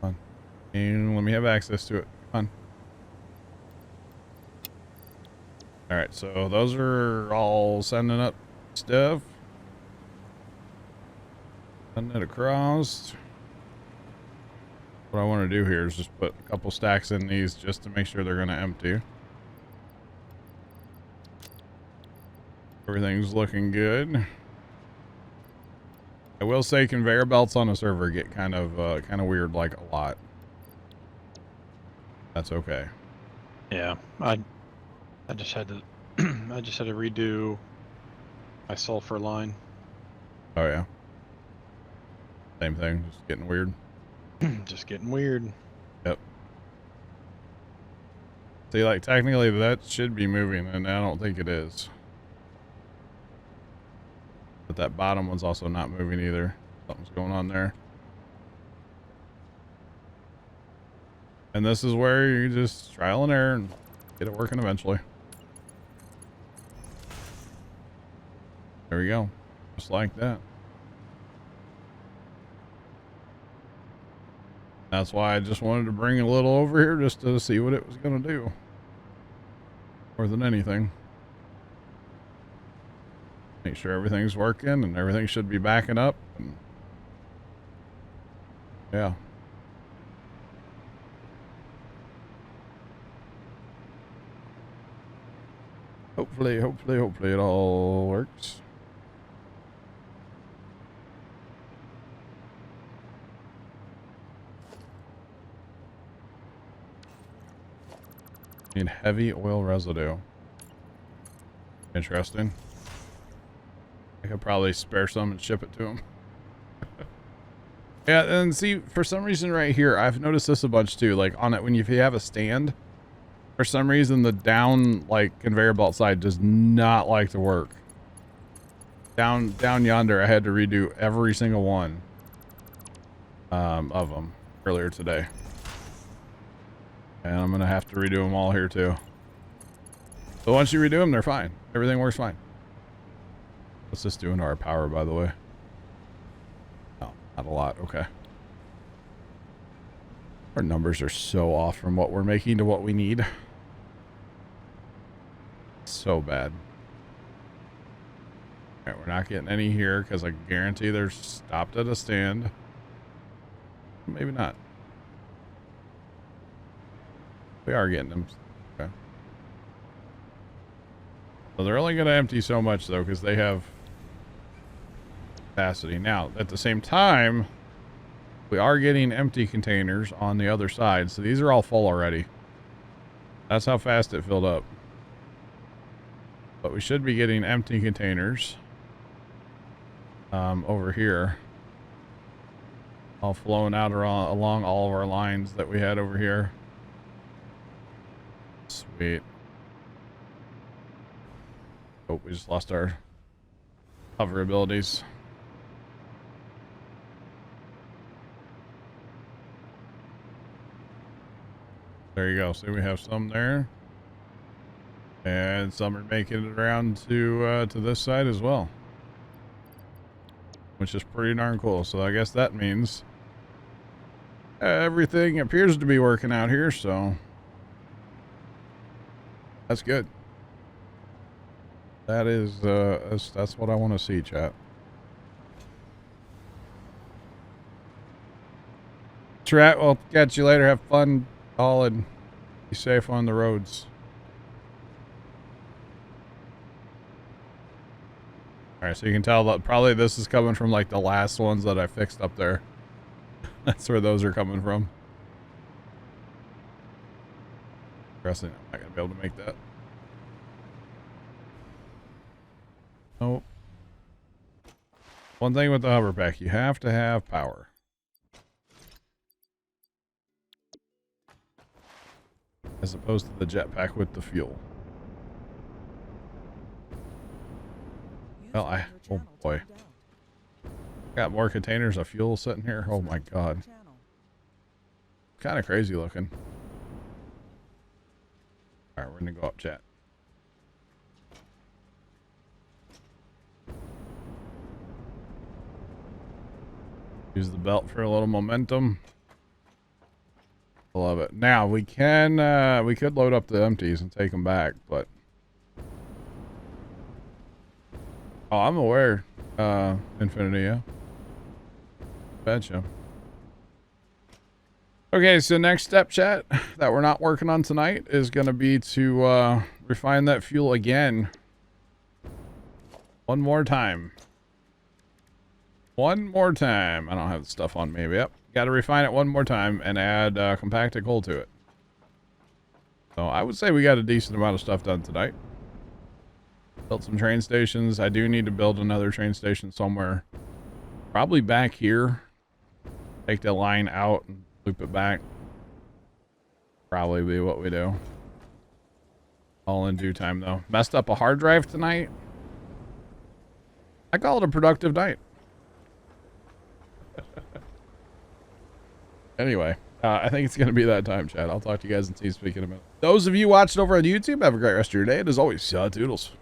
Come on. And let me have access to it. Come on. Alright, so those are all sending up stuff. Sending it across. What I want to do here is just put a couple stacks in these just to make sure they're going to empty. Everything's looking good. I will say conveyor belts on a server get kind of weird, like a lot. That's okay. Yeah, I just had to I just had to redo my sulfur line. Oh yeah. Same thing, just getting weird. Just getting weird. Yep. See, like technically that should be moving, and I don't think it is. But that bottom one's also not moving either. Something's going on there. And this is where you just trial and error and get it working eventually. There we go. Just like that. That's why I just wanted to bring it a little over here just to see what it was going to do. More than anything. Make sure everything's working and everything should be backing up. And yeah. Hopefully it all works. Need heavy oil residue. Interesting. I could probably spare some and ship it to him. Yeah, and see, for some reason right here, I've noticed this a bunch too. Like on it, if you have a stand, for some reason the down like conveyor belt side does not like to work. Down yonder, I had to redo every single one of them earlier today. And I'm going to have to redo them all here too. But once you redo them, they're fine. Everything works fine. What's this doing to our power, by the way? Oh, not a lot. Okay. Our numbers are so off from what we're making to what we need. So bad. All right, we're not getting any here because I guarantee they're stopped at a stand. Maybe not. We are getting them. Okay. So they're only going to empty so much though because they have capacity. Now, at the same time, we are getting empty containers on the other side. So these are all full already. That's how fast it filled up. But we should be getting empty containers over here. All flowing out along all of our lines that we had over here. Sweet. Oh, we just lost our hover abilities. There you go. See, we have some there. And some are making it around to this side as well. Which is pretty darn cool. So I guess that means everything appears to be working out here, so that's good. That is that's what I want to see, chat. Chat, well, catch you later. Have fun, all, and be safe on the roads. Alright, so you can tell that probably this is coming from like the last ones that I fixed up there. That's where those are coming from. Interesting. I'm not going to be able to make that. Nope. One thing with the hover pack, you have to have power. As opposed to the jetpack with the fuel. Well, oh boy. Got more containers of fuel sitting here. Oh my god. kind of crazy looking. All right, we're gonna go up, chat. Use the belt for a little momentum. I love it. Now we could load up the empties and take them back, but oh, I'm aware. Infinity, yeah. Betcha. Okay, so next step, chat, that we're not working on tonight is going to be to refine that fuel again. One more time. One more time. I don't have the stuff on me. Yep. Got to refine it one more time and add compacted coal to it. So I would say we got a decent amount of stuff done tonight. Built some train stations. I do need to build another train station somewhere. Probably back here. Take the line out and loop it back. Probably be what we do. All in due time, though. Messed up a hard drive tonight. I call it a productive night. Anyway, I think it's going to be that time, Chad. I'll talk to you guys in TeamSpeak in a minute. Those of you watching over on YouTube, have a great rest of your day. And as always, toodles.